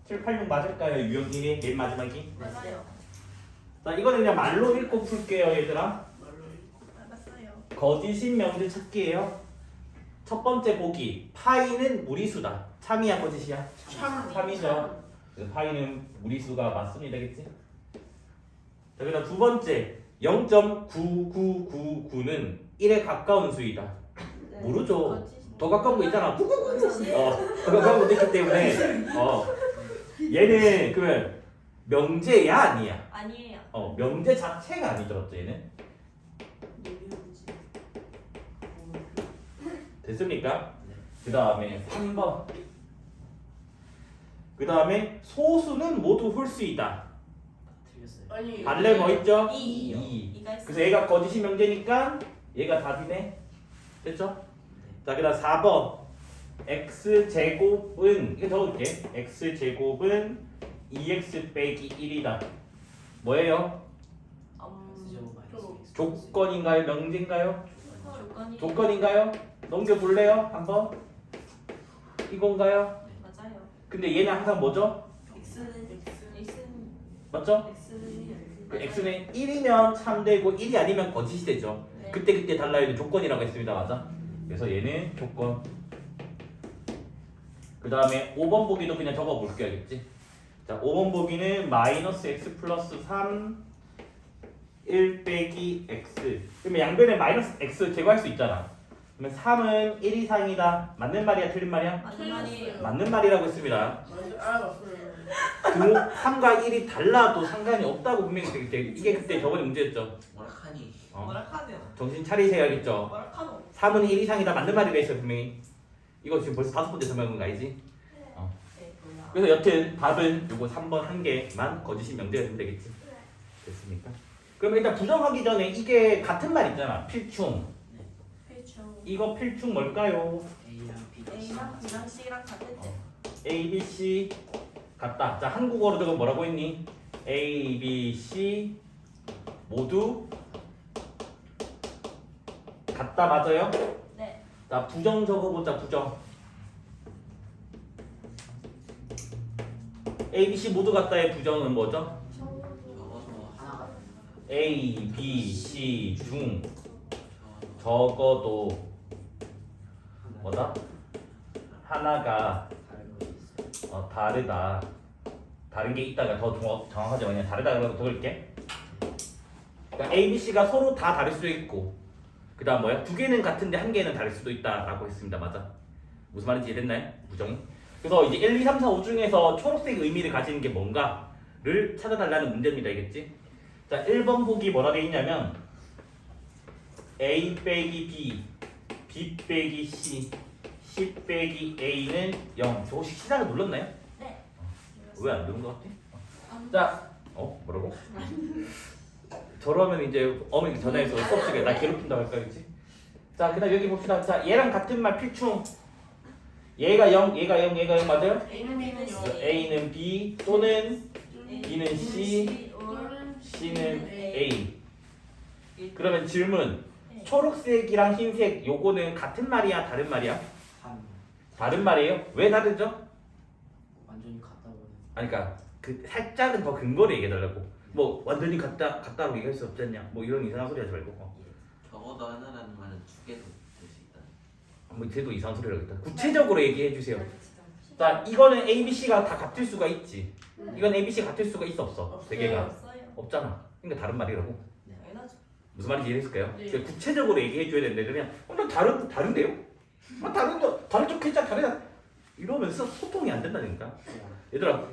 7, 8, 6 맞을까요? 유형 1이 맨 마지막이? 맞아요. 자, 이거는 그냥 말로 읽고 풀게요, 얘들아. 알았어요. 거짓인 명제 찾기예요. 첫 번째 보기. 파이는 무리수다. 참이야, 거짓이야? 참이죠. 그래서 파이는 무리수가 맞습니다, 겠지? 자, 그다음 두 번째. 0.9999는 1에 가까운 수이다. 네. 모르죠. 더 가까운 거 있잖아. 더 가까운 거 있기 때문에 얘는 그러면 명제야 아니야? 아니에요. 명제 자체가 아니더라도 얘는 됐습니까? 그 다음에 3번. 그 다음에 소수는 모두 홀수이다. 틀렸어요. 아니 발레 뭐 있죠? 이. 2. 이가 있어요. 그래서 얘가 거짓이 명제니까 얘가 답이네. 됐죠? 자, 그 다음 4번. x제곱은 이거 적을게. x제곱은 2x 빼기 1이다. 뭐예요? 조건인가요? 명제인가요? 조건이 조건인가요? 넘겨볼래요? 한번? 이건가요? 맞아요. 근데 얘는 항상 뭐죠? x는 맞죠? 그 x는 1이면 참되고 1이 아니면 거짓이 되죠. 네. 그때 달라야 조건이라고 했습니다. 맞아? 그래서 얘는 조건. 그 다음에 5번 보기도 그냥 적어볼게요. 알겠지? 자, 5번 보기는 마이너스 x 플러스 3 1 빼기 x. 그러면 양변에 마이너스 x 제거할 수 있잖아. 그러면 3은 1 이상이다. 맞는 말이야? 틀린 말이야? 맞는 말이에요. 맞는 말이라고 했습니다. 맞어요. 등호 3과 1이 달라도 상관이 없다고 분명히 되겠대. 이게 그때 저번에 문제였죠. 뭐라카니? 뭐라카네요. 정신 차리셔야겠죠. 뭐라카노. 3은 1 이상이다. 맞는 말이라 했어요 분명히. 이거 지금 벌써 5번째 설명한 거 알지? 네. 그래서 여튼 답은 요거 3번 한 개만 거짓인 명제가 되면 되겠지. 됐습니까? 그럼 일단 부정하기 전에 이게 같은 말 있잖아. 필충. 필충. 이거 필충 뭘까요? A랑 B. A랑 B랑 C랑 같은 때. A, B, C 같다. 자, 한국어로 적으면 뭐라고 했니? A, B, C 모두 같다. 맞아요? 네. 자, 부정 적어보자. 부정. A, B, C 모두 같다의 부정은 뭐죠? 적어도 하나가 A, B, C 중 적어도 뭐다? 하나가 다르다. 다른 게 있다가 더 정확하지 그냥 다르다고 적을게. 그러니까 A, B, C가 서로 다 다를 수도 있고 그 다음 뭐야? 두 개는 같은데 한 개는 다를 수도 있다라고 했습니다. 맞아? 무슨 말인지 이해됐나요? 부정이? 그래서 이제 1, 2, 3, 4, 5 중에서 초록색 의미를 가지는 게 뭔가를 찾아달라는 문제입니다. 알겠지? 자, 1번 보기 뭐라 돼 있냐면 A 빼기 B, B 빼기 C, C 빼기 A는 0. 저 혹시 시작을 눌렀나요? 네. 왜 안 누른 것 같아? 자, 뭐라고? 저러면 이제 어머니 전화해서 수업 시간에 나 괴롭힌다고 할까 그치? 자, 그다음 여기 봅시다. 자, 얘랑 같은 말 필충. 얘가 0, 얘가 0, 얘가 0 맞아요? A는 B는 C. 요. A는 B 또는 네. B는 C, C는 A. 그러면 질문. 네. 초록색이랑 흰색 요거는 같은 말이야, 다른 말이야? 3. 다른 말이에요? 왜 다르죠? 완전히 같다 보네. 아니 그러니까 그 살짝은 더 근거를 얘기해 달라고. 뭐 완전히 같다고 얘기할 수 없지 않냐? 뭐 이런 이상한 소리 하지 말고. 적어도 하나라는 말은 두 개도 될 수 있다. 뭐 쟤도 이상한 소리라고 했다. 구체적으로 얘기해 주세요. 자, 이거는 A, B, C가 다 같을 수가 있지. 이건 A, B, C 같을 수가 있어 없어? 세 개가 없어요. 없잖아. 그러니까 다른 말이라고. 당연하죠. 무슨 말인지 이해했을까요? 네. 그러니까 구체적으로 얘기해 줘야 되는데 그냥 나 다른데요? 다른 쪽 했잖아 다르다. 이러면서 소통이 안 된다니까. 얘들아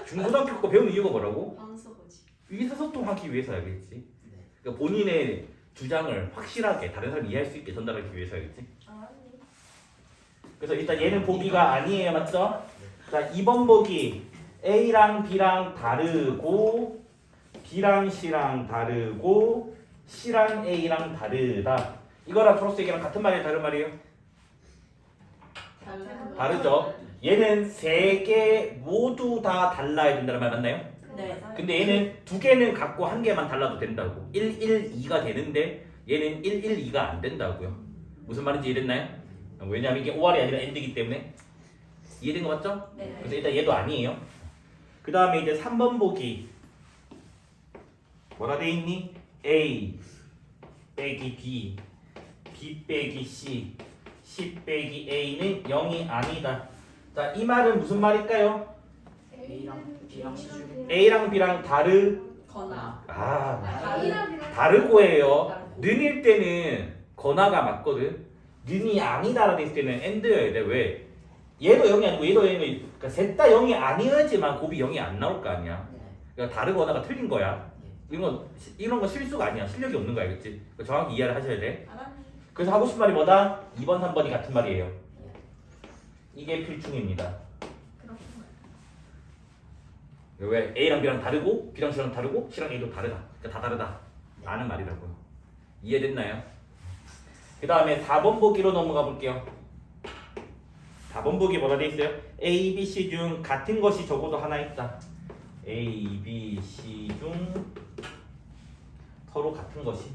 중고등학교 거 배우는 이유가 뭐라고? 황소고지. 의사소통하기 위해서야겠지. 네. 그러니까 본인의 주장을 확실하게 다른 사람이 이해할 수 있게 전달하기 위해서야겠지. 아니. 그래서 일단 얘는 보기가 아니에요, 맞죠? 자, 2번 보기. A랑 B랑 다르고 B랑 C랑 다르고 C랑 A랑 다르다. 이거랑 초록색이랑 같은 말이에요, 다른 말이에요? 다르죠. 얘는 세 개 모두 다 달라야 된다는 말 맞나요? 네. 근데 얘는 두 개는 갖고 한 개만 달라도 된다고. 1, 1, 2가 되는데 얘는 1, 1, 2가 안 된다고요. 무슨 말인지 이해됐나요? 왜냐하면 이게 OR이 아니라 AND이기 때문에. 이해된 거 맞죠? 네. 그래서 일단 얘도 아니에요. 그 다음에 이제 3번 보기 뭐라 돼 있니? A 빼기 B, B 빼기 C, C 빼기 A는 0이 아니다. 자, 이 말은 무슨 말일까요? A랑 B랑 C 중에 A랑 B랑 거나. 다르고예요. 는일 때는 거나가 맞거든. 는이 아니다라 됐을 때는 and여야 돼. 왜? 얘도 0이 아니고 얘도 0이, 그러니까 셋 다 0이 아니어야지만 곱이 0이 안 나올 거 아니야. 네. 그러니까 다르거나가 틀린 거야. 이런 거 실수가 아니야. 실력이 없는 거야, 알겠지? 정확히 이해를 하셔야 돼. 알았니? 그래서 하고 싶은 말이 뭐다? 2번, 3번이 같은 말이에요. 이게 필충입니다. 그렇구나. 왜? A랑 B랑 다르고 B랑 C랑 다르고 C랑 A도 다르다. 그러니까 다 다르다. 라는 말이라고요. 이해됐나요? 그 다음에 4번 보기로 넘어가 볼게요. 4번 보기 뭐라 돼 있어요? A, B, C 중 같은 것이 적어도 하나 있다. A, B, C 중 서로 같은 것이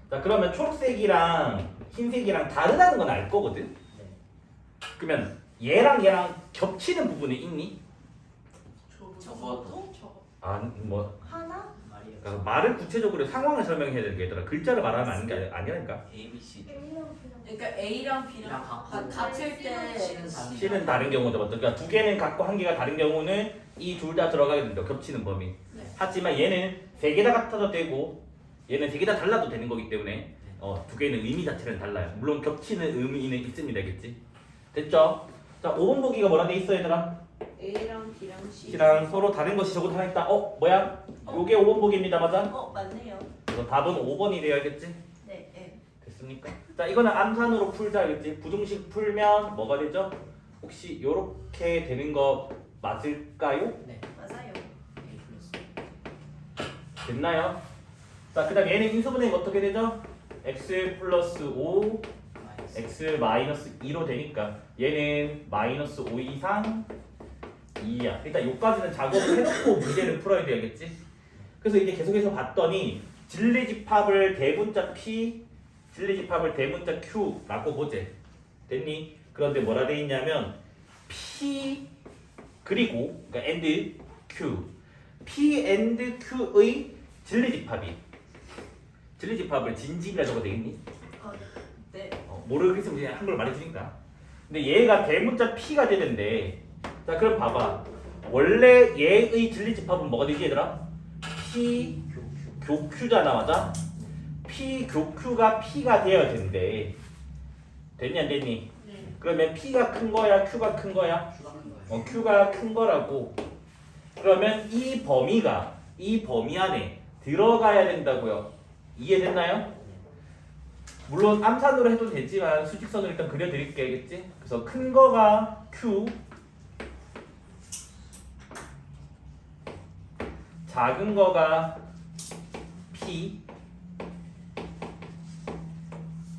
자, 그러면 초록색이랑 흰색이랑 다르다는 건 알 거거든? 네. 그러면 얘랑 겹치는 부분이 있니? 적어도. 아, 뭐 하나? 말이에요. 그러니까 말을 구체적으로 상황을 설명해야 되는 게 얘들아. 글자를 말하면 아는 게 아니라니까. A, B, C. 그러니까 A랑 B랑 B랑 같고 같을 때 C는 다른 C는 다른 경우죠. 그러니까 두 개는 같고 한 개가 다른 경우는 이 둘 다 들어가게 된다. 겹치는 범위. 네. 하지만 얘는 세 개 다 같아도 되고 얘는 세 개 다 달라도 되는 거기 때문에 두 개는 의미 자체는 달라요. 물론 겹치는 의미는 있습니다. 겠지? 됐죠? 자, 5번 보기가 뭐라 돼 있어 얘들아? A랑 B랑 C. C랑 서로 다른 것이 적어도 하나 있다. 뭐야? 요게 5번 보기입니다. 맞아? 맞네요. 그래서 답은 5번이 돼야겠지? 네. 네. 됐습니까? 자, 이거는 암산으로 풀자 알겠지? 부등식 풀면 뭐가 되죠? 혹시 요렇게 되는 거 맞을까요? 네. 맞아요. A 플러스 됐나요? 자, 그 다음 얘는 인수분해가 어떻게 되죠? x 플러스 5 마이너스 x 마이너스 2로 되니까 얘는 마이너스 5 이상 2야. 일단 여기까지는 작업을 해놓고 문제를 풀어야 되겠지? 그래서 이제 계속해서 봤더니 진리집합을 대문자 P, 진리집합을 대문자 Q라고 보재. 됐니? 그런데 뭐라 돼 있냐면 P 그리고 그러니까 and Q, P and Q의 진리집합을 진집이라고 되겠니? 네. 모르겠으면 그냥 한글 말해주니까. 근데 얘가 대문자 P가 되는데, 자 그럼 봐봐. 원래 얘의 진리집합은 뭐가 되지 얘들아? P 교Q잖아, 맞아? P 교Q가 P가 되어야 된대. 됐니 안 됐니? 네. 그러면 P가 큰 거야, Q가 큰 거야? Q가 큰 거예요. Q가 큰 거라고. 그러면 이 범위 안에 들어가야 된다고요. 이해됐나요? 물론 암산으로 해도 되지만 수직선을 일단 그려드릴게, 알겠지? 그래서 큰 거가 Q, 작은 거가 P.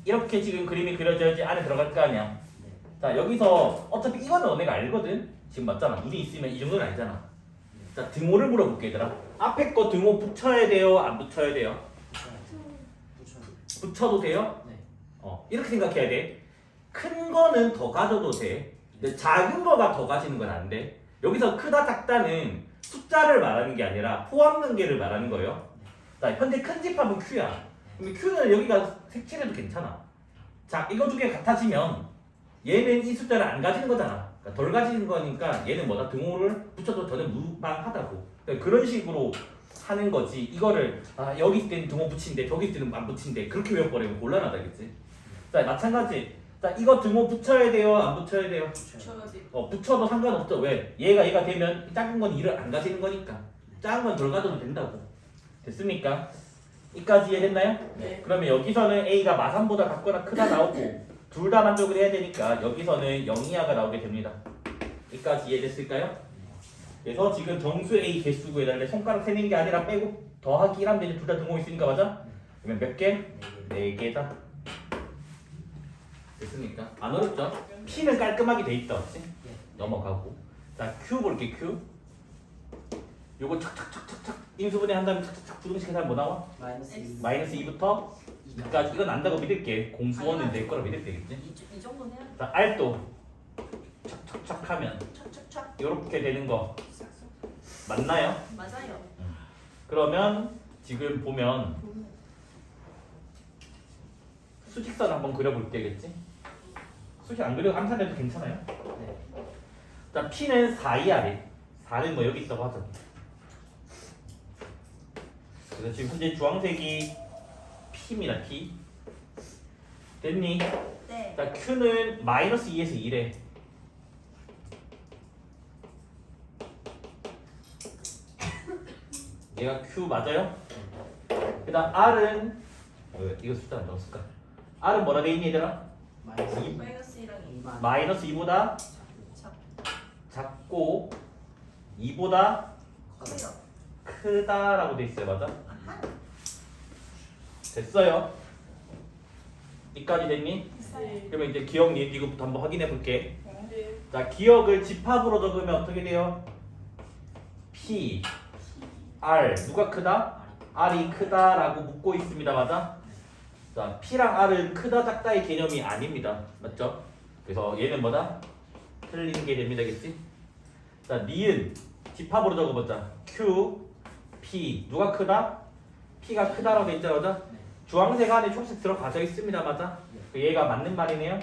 이렇게 지금 그림이 그려져야지 안에 들어갈 거 아니야. 네. 자, 여기서 어차피 이거는 너네가 알거든? 지금 맞잖아. 눈이 있으면 이 정도는 알잖아. 자, 등호를 물어볼게, 얘들아. 앞에 거 등호 붙여야 돼요? 안 붙여야 돼요? 붙여요. 붙여도 돼요? 네. 이렇게 생각해야 돼. 큰 거는 더 가져도 돼. 근데 작은 거가 더 가지는 건 안 돼. 여기서 크다 작다는 숫자를 말하는 게 아니라 포함 관계를 말하는 거예요. 자, 현재 큰 집합은 Q야. 근데 Q는 여기가 색칠해도 괜찮아. 자, 이거 두 개 같아지면 얘는 이 숫자를 안 가지는 거잖아. 그러니까 덜 가지는 거니까 얘는 뭐다? 등호를 붙여도 전혀 무방하다고. 그러니까 그런 식으로 하는 거지. 이거를 여기 있을 때는 등호 붙인대, 저기 있을 때는 안 붙인대. 그렇게 외워버리면 곤란하다겠지. 자, 마찬가지. 자, 이거 등호 붙여야 돼요? 안 붙여야 돼요? 붙여요. 저기 붙여도 상관없죠. 왜? 얘가 되면 작은 건 2를 안 가지는 거니까. 작은 건 덜 가져도 된다고. 됐습니까? 이까지 이해됐나요? 네. 그러면 여기서는 A가 마삼보다 작거나 크다 나오고 둘 다 만족을 해야 되니까 여기서는 0 이하가 나오게 됩니다. 이까지 이해됐을까요? 그래서 지금 정수 A 개수구 해달래. 손가락 세는 게 아니라 빼고 더하기 1하면 되지. 둘 다 등호 있으니까 맞아? 그러면 몇 개? 네. 4개다. 됐습니까? 안 어렵죠? P는 깔끔하게 돼 있다. 맞지? 네. 넘어가고. 자, Q 볼게. Q. 요거 착착착착착 인수분해 한 다음에 착착착 부등식 해서 뭐 나와? 마이너스 2. 마이너스 2부터 2까지 이건 안다고 믿을게. 공수원은 내 거라 믿을 때겠지? 이 정도는 해야 돼. 자, R도 착착착 하면 착착착. 요렇게 되는 거 맞나요? 맞아요. 그러면 지금 보면 수직선 한번 그려볼게겠지? 수직 안 그려 암산해도 괜찮아요? 네. 자, P는 4이하래. 4는 뭐 여기 있다고 하죠. 그래서 지금 현재 주황색이 P입니다. P. 됐니? 네. 자, Q는 마이너스 2에서 2래. 얘가 Q 맞아요? 그 다음 R은 이거 숫자 안 넣었을까? R은 뭐라 돼 있니 얘들아? 마이너스 2. 마이너스 1랑 2. 마이너스 2보다 작. 작고 2보다 커요. 크다라고 돼 있어요. 맞아? 아하. 됐어요. 여기까지 됐니? 네. 그러면 이제 기억 니은이거부터 한번 확인해 볼게. 네. 자, 기억을 집합으로 적으면 어떻게 돼요? P, R 누가 크다? R이 크다라고 묻고 있습니다. 맞아? 자, P랑 R은 크다 작다의 개념이 아닙니다. 맞죠? 그래서 얘는 뭐다? 틀린 게 됩니다. 겠지? 자, 니은 집합으로 적어보자. Q, P 누가 크다? P가 크다라고 돼 있잖아. 맞아? 주황색 안에 초록색 들어가져 있습니다. 맞아? 그 얘가 맞는 말이네요.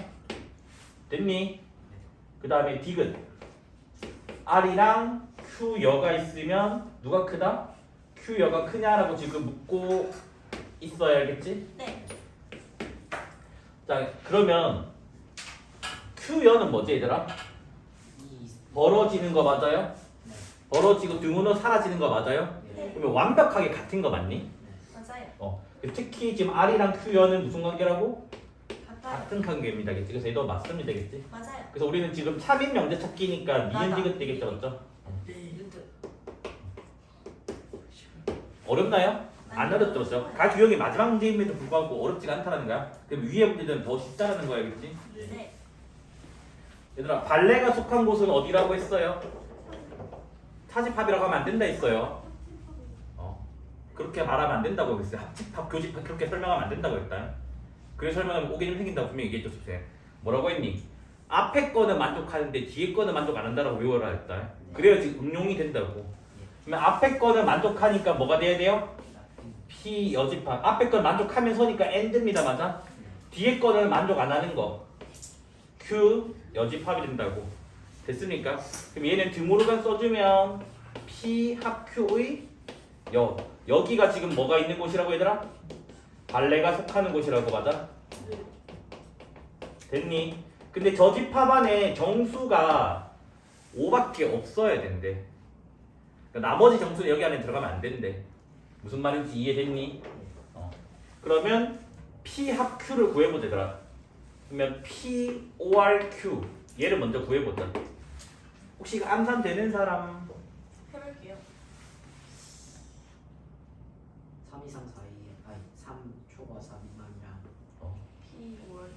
됐니? 그 다음에 디귿 R이랑 Q여가 있으면 누가 크다? Q여가 크냐라고 지금 묻고 있어야겠지? 네. 자, 그러면 Q여는 뭐지 얘들아? 2. 벌어지는 거 맞아요? 네. 벌어지고 등호는 사라지는 거 맞아요? 네. 그러면 완벽하게 같은 거 맞니? 맞아요. 특히 지금 R이랑 Q여는 무슨 관계라고? 같아요. 같은 관계입니다. 겠지? 그래서 얘도 맞습니다. 겠지? 맞아요. 그래서 우리는 지금 차빈 명제 찾기니까 니은 맞아. 디귿 되겠죠? 맞죠? 네. 어렵나요? 안 어렵죠, 그렇죠? 각 유형이 마지막 문제임에도 불구하고 어렵지가 않다는 거야. 그럼 위에 문제들은 더 쉽다는 거야, 그렇지? 네. 얘들아, 발레가 속한 곳은 어디라고 했어요? 차집합이라고 하면 안 된다 했어요. 그렇게 말하면 안 된다고 했어요. 합집합, 교집합 그렇게 설명하면 안 된다고 했다. 그래서 설명하면 오개념 생긴다고 분명히 얘기했죠, 선생님. 뭐라고 했니? 앞에 거는 만족하는데 뒤에 거는 만족 안 한다라고 외워라 했다. 그래야지 응용이 된다고. 그러면 앞에 거는 만족하니까 뭐가 돼야 돼요? P 여집합. 앞에 건 만족하면서니까 AND입니다. 맞아? 뒤에 거는 만족 안 하는 거. Q 여집합이 된다고. 됐습니까? 그럼 얘는 드모르간 써주면 P 합 Q의 여기가 지금 뭐가 있는 곳이라고 얘들아? 발레가 속하는 곳이라고 맞아? 됐니? 근데 저 집합 안에 정수가 5밖에 없어야 된대. 그러니까 나머지 정수는 여기 안에 들어가면 안 된대. 무슨 말인지 이해됐니? 그러면 P 합 Q를 구해보자 얘들아. 그러면 P OR Q 얘를 먼저 구해보자. 혹시 이거 암산 되는 사람? 해볼게요. 3 이상 4 2 아니 3 초과 4 미만이랑 P 월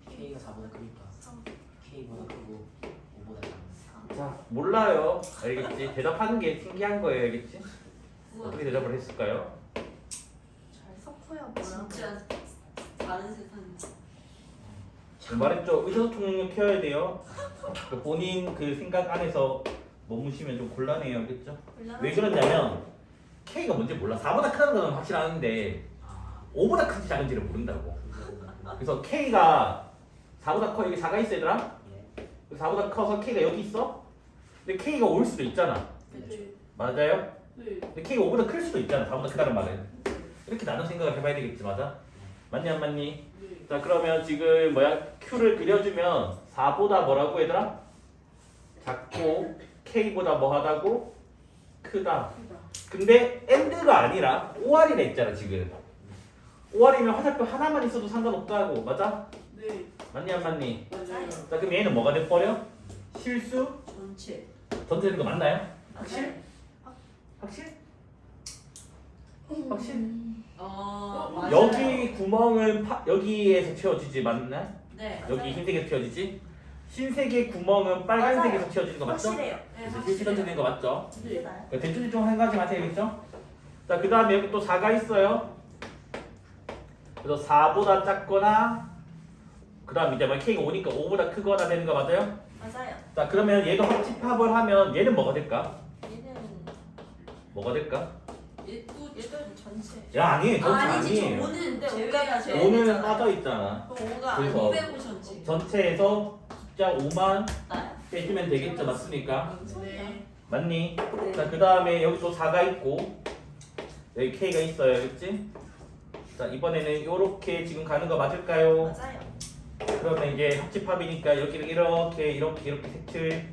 K가 4보다 크니까 3 K보다 크고 5보다 작은 4. 자, 몰라요. 알겠지? 대답하는 게 신기한 거예요. 알겠지? 어떻게 대답을 했을까요? 잘 섞어야 뭐라고. 진짜 다른 세상. 말했죠. 의사소통력 켜야 돼요. 그 본인 그 생각 안에서 머무시면 좀 곤란해요. 알겠죠? 왜 그러냐면 K가 뭔지 몰라. 4보다 크다는 건 확실하는데 아 5보다 큰지 작은지를 모른다고. 그래서 K가 4보다 커. 여기 4가 있어 얘들아? 예. 4보다 커서 K가 여기 있어? 근데 K가 올 수도 있잖아. 네. 맞아요? 네. 근데 K가 5보다 클 수도 있잖아. 4보다 크다는 말은. 이렇게 나눈 생각을 해봐야 되겠지. 맞아? 맞니 안 맞니? 자, 그러면 지금 뭐야? Q를 그려주면 4보다 뭐라고 얘들아? 작고 K보다 뭐하다고? 크다. 근데 AND가 아니라 OR이라 했잖아 지금. OR이면 화살표 하나만 있어도 상관없다고. 맞아? 네. 맞니 안 맞니? 맞아요. 자, 그럼 얘는 뭐가 돼버려? 실수? 전체. 전체되는 거 맞나요? 확실? 확실? 확실? 맞아요. 여기 구멍은 여기에서 채워지지 맞나? 네. 여기 흰색에서 채워지지? 흰색의 구멍은 빨간색에서 채워지는 거 맞죠? 확실해요. 그래서 실시간 되는 거 맞죠? 네. 그러니까 대충 한 가지 마셔야겠죠? 자, 그 다음에 여기 또 4가 있어요. 그래서 4보다 작거나 그 다음 이제 뭐 K가 5니까 5보다 크거나 되는 거 맞아요? 맞아요. 자, 그러면 얘도 합집합을 하면 얘는 뭐가 될까? 얘는 뭐가 될까? 얘도 전체. 야, 아니, 전체 아니지, 아니에요. 5는 제외가 제외. 5는 빠져 있잖아. 그럼 5가 그래서 205 전체. 전체에서 숫자 5만 나요. 빼주면 되겠죠? 맞습니까? 네. 맞니? 자, 그 다음에 여기 또 4가 있고 여기 K가 있어요. 그치? 자, 이번에는 요렇게 지금 가는 거 맞을까요? 맞아요. 그러면 이제 합집합이니까 여기를 이렇게 색칠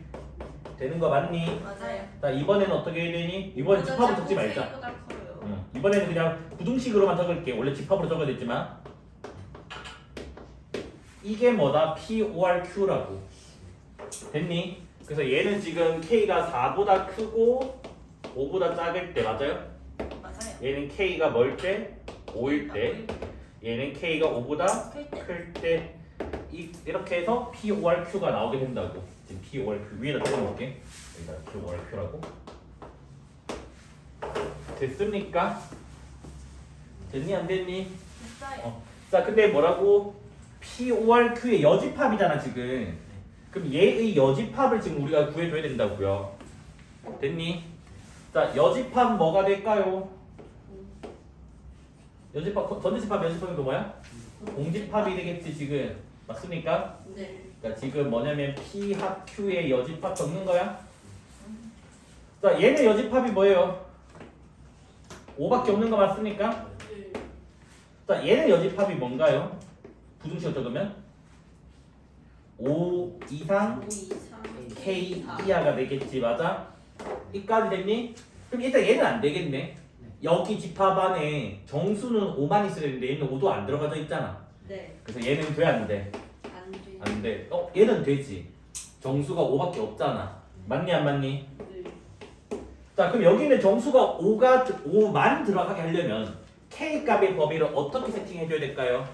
되는 거 맞니? 맞아요. 자, 이번에는 어떻게 해야 되니? 이번엔 집합을 적지 말자. 보다 커요. 응. 이번에는 그냥 부등식으로만 적을게. 원래 집합으로 적어야 됐지만 이게 뭐다? PORQ라고 됐니? 그래서 얘는 지금 K가 4보다 크고 5보다 작을 때 맞아요? 맞아요. 얘는 K가 뭘 때? 5일 때 얘는 K가 5보다 클 때. 클 때 이렇게 해서 PORQ가 나오게 된다고. 지금 PORQ 위에다 적어놓을게. 여기다 PORQ라고. 됐습니까? 됐니 안 됐니? 됐어요. 자, 근데 뭐라고? PORQ의 여집합이잖아 지금. 그럼 얘의 여집합을 지금 우리가 구해줘야 된다고요. 됐니? 자, 여집합 뭐가 될까요? 여집합, 전제집합 여집합이 뭐야? 공집합이 되겠지 지금. 맞습니까? 네. 그러니까 지금 뭐냐면 P 합 Q의 여집합 적는 거야. 자, 얘는 여집합이 뭐예요? 5밖에 없는 거 맞습니까? 네. 자, 얘는 여집합이 뭔가요? 부등식을 적으면 5 이상 5 이상 K 이하가 되겠지, 맞아? 이까지 됐니? 그럼 일단 얘는 안 되겠네. 여기 집합 안에 정수는 5만 있어야 되는데 얘는 5도 안 들어가져 있잖아. 네. 그래서 얘는 돼, 안 돼? 안 돼. 안 돼. 얘는 되지. 정수가 5밖에 없잖아. 맞니, 안 맞니? 네. 자, 그럼 여기는 정수가 5만 들어가게 하려면 K 값의 범위를 어떻게 세팅해줘야 될까요?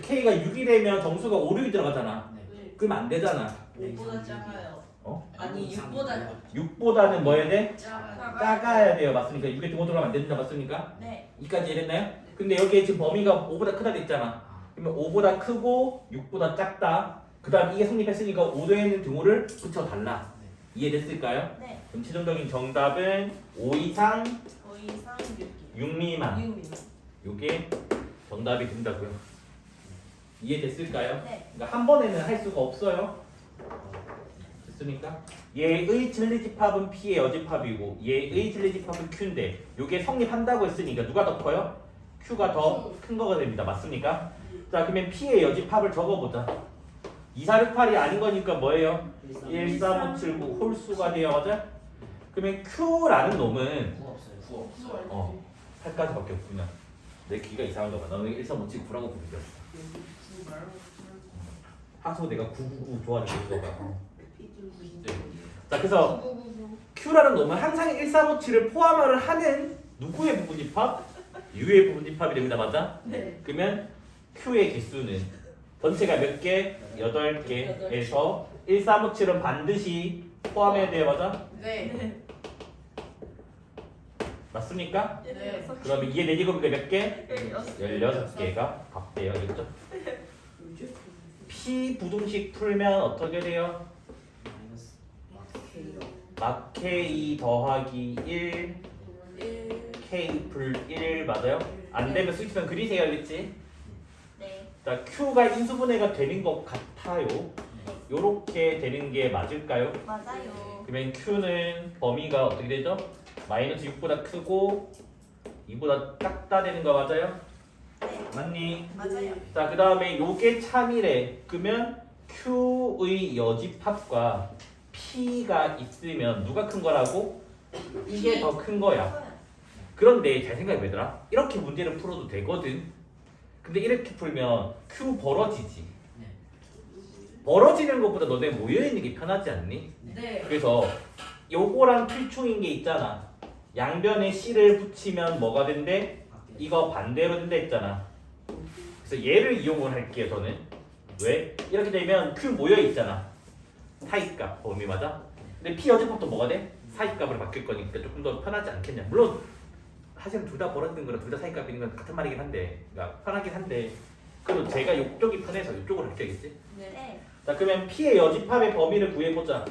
K가 6이 되면 정수가 5, 6이 들어가잖아. 네. 그럼 안 되잖아. 5보다 작아요. 어? 아니 6보다 6보다는 뭐 해야 돼? 작아요. 작아야 돼요. 맞습니까? 6에 좀 들어가면 안 된다. 맞습니까? 네. 이까지 이해됐나요? 근데 여기에 지금 범위가 5보다 크다 됐잖아. 그러면 5보다 크고 6보다 작다. 그 다음 이게 성립했으니까 5도에 있는 등호를 붙여달라. 이해됐을까요? 네. 그럼 최종적인 정답은 5 이상 5 이상 6이. 6 미만. 6미만. 요게 정답이 된다고요. 이해됐을까요? 네. 그러니까 한 번에는 할 수가 없어요. 됐습니까? 얘의 진리집합은 P의 여집합이고 얘의 진리집합은 Q인데 요게 성립한다고 했으니까 누가 더 커요? Q가 더 큰 거가 됩니다. 맞습니까? 자, 그러면 P의 여집합을 적어보자. 2, 4, 6, 8이 아닌 거니까 뭐예요? 1, 3, 5, 7, 9 홀수가 돼요. 맞아? 그러면 Q라는 놈은 구 없어요. 구. 8까지밖에 없구나. 내 귀가 이상한가 봐. 나는 1, 3, 5, 7, 9라고 부르겠어. 하소 내가 999 좋아하는 거 봐. 자, 그래서 Q라는 놈은 항상 1, 3, 5, 7을 포함을 하는 누구의 부분집합? U의 부분집합이 됩니다. 맞아? 네. 그러면 Q의 개수는 전체가 몇 개? 8개에서 1, 3, 5, 7은 반드시 포함해야 돼요. 맞아? 네. 맞습니까? 네. 그러면 2의 4제곱이니까 몇 개? 16. 16개가 답돼요. 알겠죠? P 부등식 풀면 어떻게 돼요? 마이너스 K요. 막 K 더하기 1 K 풀 1 맞아요? 안 되면 수직선 그리세요. 알겠지? 네. 자, Q가 인수분해가 되는 것 같아요. 요렇게 되는 게 맞을까요? 맞아요. 그러면 Q는 범위가 어떻게 되죠? 마이너스 6보다 크고 2보다 작다 되는 거 맞아요? 네. 맞니? 맞아요. 자, 그 다음에 요게 참이래. 그러면 Q의 여집합과 P가 있으면 누가 큰 거라고? 이게 더 큰 거야. 그런데 잘 생각해보더라. 이렇게 문제를 풀어도 되거든. 근데 이렇게 풀면 Q 벌어지지. 네. 벌어지는 것보다 너네 모여있는 게 편하지 않니? 네. 그래서 요거랑 필충인 게 있잖아. 양변에 C를 붙이면 뭐가 된대? 밖에. 이거 반대로 된다 했잖아. 그래서 얘를 이용을 할게요. 저는 왜? 이렇게 되면 Q 모여 있잖아. 사이값 범위 맞아? 근데 P 여집합도 뭐가 돼? 사이값으로 바뀔 거니까 조금 더 편하지 않겠냐? 물론 사실은 둘 다 벌어지는 거랑 둘 다 사이값 있는 건 같은 말이긴 한데, 그러니까 편하긴 한데, 그래도 제가 이쪽이 편해서 이쪽으로 할게겠지? 네. 자 그러면 P의 여집합의 범위를 구해보자.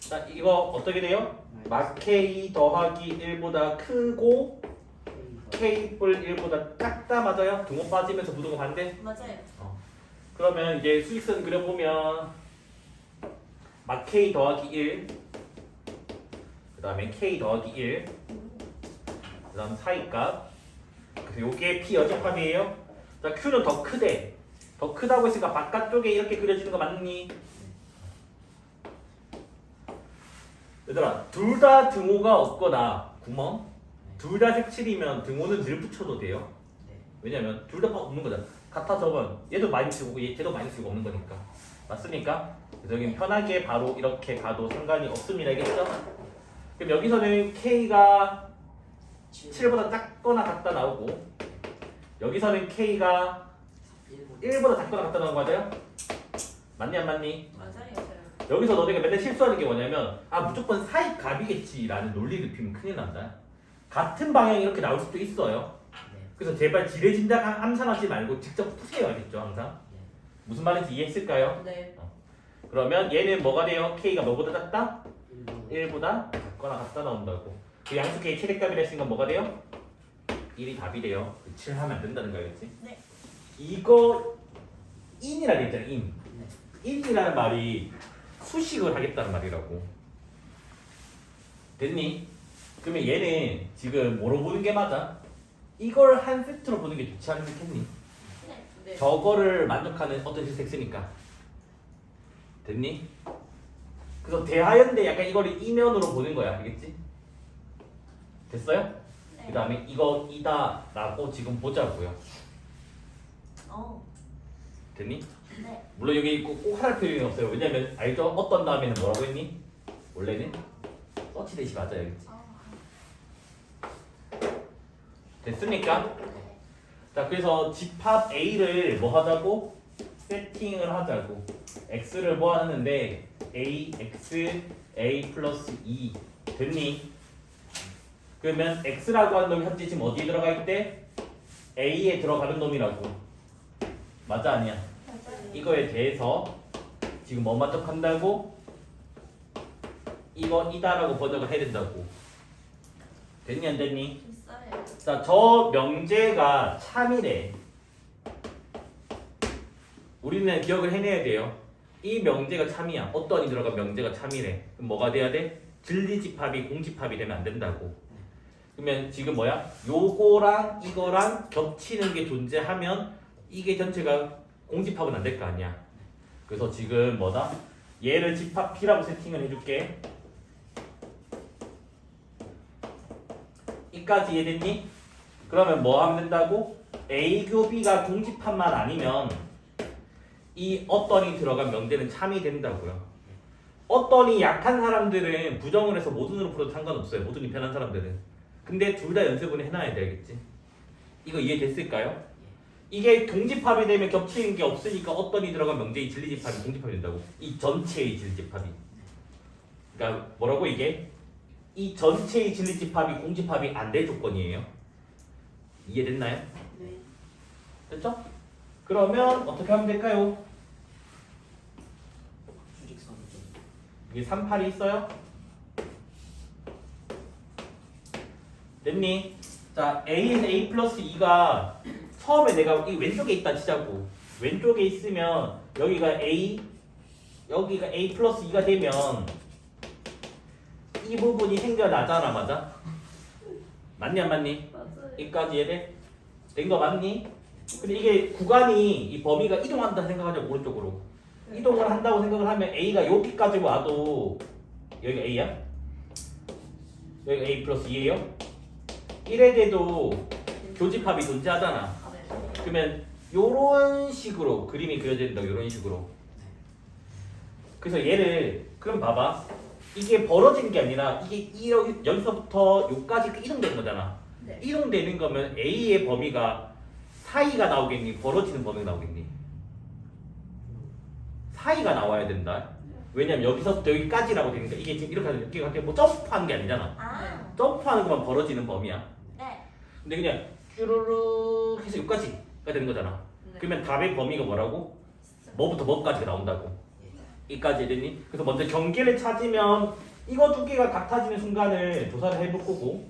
자 이거 어떻게 돼요? 막 K 더하기 1보다 크고 K 뿔 1보다 작다 맞아요? 등호 빠지면서 부등호 반대? 맞아요. 그러면 이제 수직선 그려보면 막 K 더하기 1, 그 다음에 K 더하기 1, 그 다음 사이값, 그래서 요게 P 여집합이에요. 자 Q는 더 크대. 더 크다고 했으니까 바깥쪽에 이렇게 그려지는 거 맞니? 얘들아 둘 다 등호가 없거나 구멍 둘 다 색칠이면 등호는 늘 붙여도 돼요. 네. 왜냐면 둘 다 없는 거잖아. 같아 저건 얘도 마이너스고 얘도 마이너스고 없는 거니까. 맞습니까? 그래서 여기 편하게 바로 이렇게 가도 상관이 없습니다. 알겠죠? 그럼 여기서는 K가 7보다 작거나 같다 나오고 여기서는 K가 1보다 작거나 같다 나오는 거 맞아요? 맞니 안 맞니? 맞아요. 여기서 너네가 맨날 실수하는 게 뭐냐면 아 무조건 사이값이겠지 라는 논리를 피면 큰일 난다. 같은 방향이 이렇게 나올 수도 있어요. 네. 그래서 제발 지레짐작 함상하지 말고 직접 푸세요. 알겠죠? 항상 네. 무슨 말인지 이해했을까요? 네. 그러면 얘는 뭐가 돼요? K가 뭐보다 작다? 1번. 1보다 작거나 같다 나온다고. 그 양수 K 최대값이라 했으니까 뭐가 돼요? 1이 답이 돼요. 7 하면 안 된다는 거 알겠지? 네. 이거 인이라 돼 있잖아. 인. 네. 인이라는 말이 수식을 하겠다는 말이라고. 됐니? 그러면 얘는 지금 뭐로 보는 게 맞아? 이걸 한 세트로 보는 게 좋지 않겠니? 네. 네. 저거를 만족하는 어떤 실색 쓰니까. 됐니? 그래서 대하연대 약간 이거를 이면으로 보는 거야. 알겠지? 됐어요? 네. 그 다음에 이거 이다 라고 지금 보자고요. 됐니? 네. 물론 여기 꼭 하랄 필요는 없어요. 왜냐면 알죠? 어떤 다음에는 뭐라고 했니? 원래는 서치 대시 맞아요. 알겠지? 됐습니까? 자 그래서 집합 A를 뭐 하자고? 세팅을 하자고. X를 뭐 하는데 A, X, A 플러스 2 됐니? 그러면 X라고 하는 놈이 현재 지금 어디에 들어가 있대? A에 들어가는 놈이라고. 맞아 아니야? 맞아요. 이거에 대해서 지금 뭐 만족한다고? 이거 이다라고 번역을 해야 된다고. 됐니 안 됐니? 있어요. 자, 저 명제가 참이래. 우리는 기억을 해내야 돼요. 이 명제가 참이야. 어떤 이 들어간 명제가 참이래. 그럼 뭐가 돼야 돼? 진리집합이 공집합이 되면 안 된다고. 그러면 지금 뭐야? 요거랑 이거랑 겹치는 게 존재하면 이게 전체가 공집합은 안 될 거 아니야. 그래서 지금 뭐다? 얘를 집합 P라고 세팅을 해줄게. 이까지 이해됐니? 그러면 뭐 하면 된다고? A 교 B가 공집합만 아니면 이 어떤이 들어간 명제는 참이 된다고요. 어떤이 약한 사람들은 부정을 해서 모든으로 풀어도 상관없어요. 모든이 편한 사람들은. 근데 둘 다 연습은 해놔야 되겠지. 이거 이해됐을까요? 이게 공집합이 되면 겹치는 게 없으니까 어떤이 들어간 명제의 진리집합이 공집합이 된다고. 이 전체의 진리집합이. 그러니까 뭐라고 이게? 이 전체의 진리집합이 공집합이 안 될 조건이에요. 이해됐나요? 네. 됐죠? 그러면 어떻게 하면 될까요? 수직선을 좀. 이게 38이 있어요? 됐니? 자, A에서 A 플러스 2가 처음에 내가 이 왼쪽에 있다 치자고. 왼쪽에 있으면 여기가 A, 여기가 A 플러스 2가 되면 이 부분이 생겨나잖아, 맞아? 맞니 안 맞니? 맞아요. 여기까지 얘네 된 거 맞니? 근데 이게 구간이 이 범위가 이동한다 생각하자 오른쪽으로 이동을 한다고 생각을 하면 A가 여기까지 와도 여기가 A야? 여기가 A 플러스 2예요? 1에 대도 교집합이 존재하잖아. 네. 그러면 요런 식으로 그림이 그려진다. 요런 식으로. 그래서 얘를 그럼 봐봐. 이게 벌어진 게 아니라 이게 여기서부터 요까지 이동되는 거잖아. 네. 이동되는 거면 A의 범위가 사이가 나오겠니? 벌어지는 범위가 나오겠니? 사이가 나와야 된다. 왜냐면 여기서부터 여기까지라고 되니까 이게 지금 이렇게 하는 게 뭐 점프하는 게 아니잖아. 아. 점프하는 것만 벌어지는 범위야. 네. 근데 그냥 쭈루룩 해서 여기까지가 되는 거잖아. 네. 그러면 답의 범위가 뭐라고? 뭐부터 뭐까지가 나온다고. 이까지 되니? 그래서 먼저 경계를 찾으면 이거 두 개가 같아지는 순간을 조사를 해볼 거고,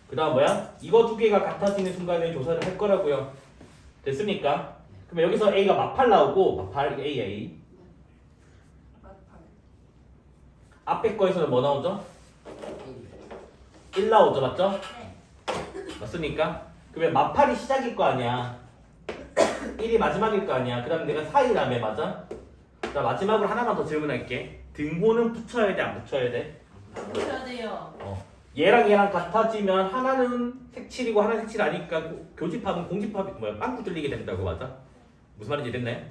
그 다음 뭐야? 이거 두 개가 같아지는 순간을 조사를 할 거라고요. 됐습니까? 그러면 여기서 A가 마팔 나오고, 마팔 A. 앞에 거에서는 뭐 나오죠? 1 나오죠, 맞죠? 네. 맞습니까? 그러면 마팔이 시작일 거 아니야. 1이 마지막일 거 아니야. 그 다음에 내가 4이라며, 맞아? 자, 마지막으로 하나만 더 질문할게. 등호는 붙여야 돼, 안 붙여야 돼? 붙여야 돼요. 얘랑 얘랑 같아지면 하나는 색칠이고 하나는 색칠 아니니까 교집합은 공집합이 뭐야? 빵꾸 뚫리게 된다고, 맞아? 무슨 말인지 됐나요?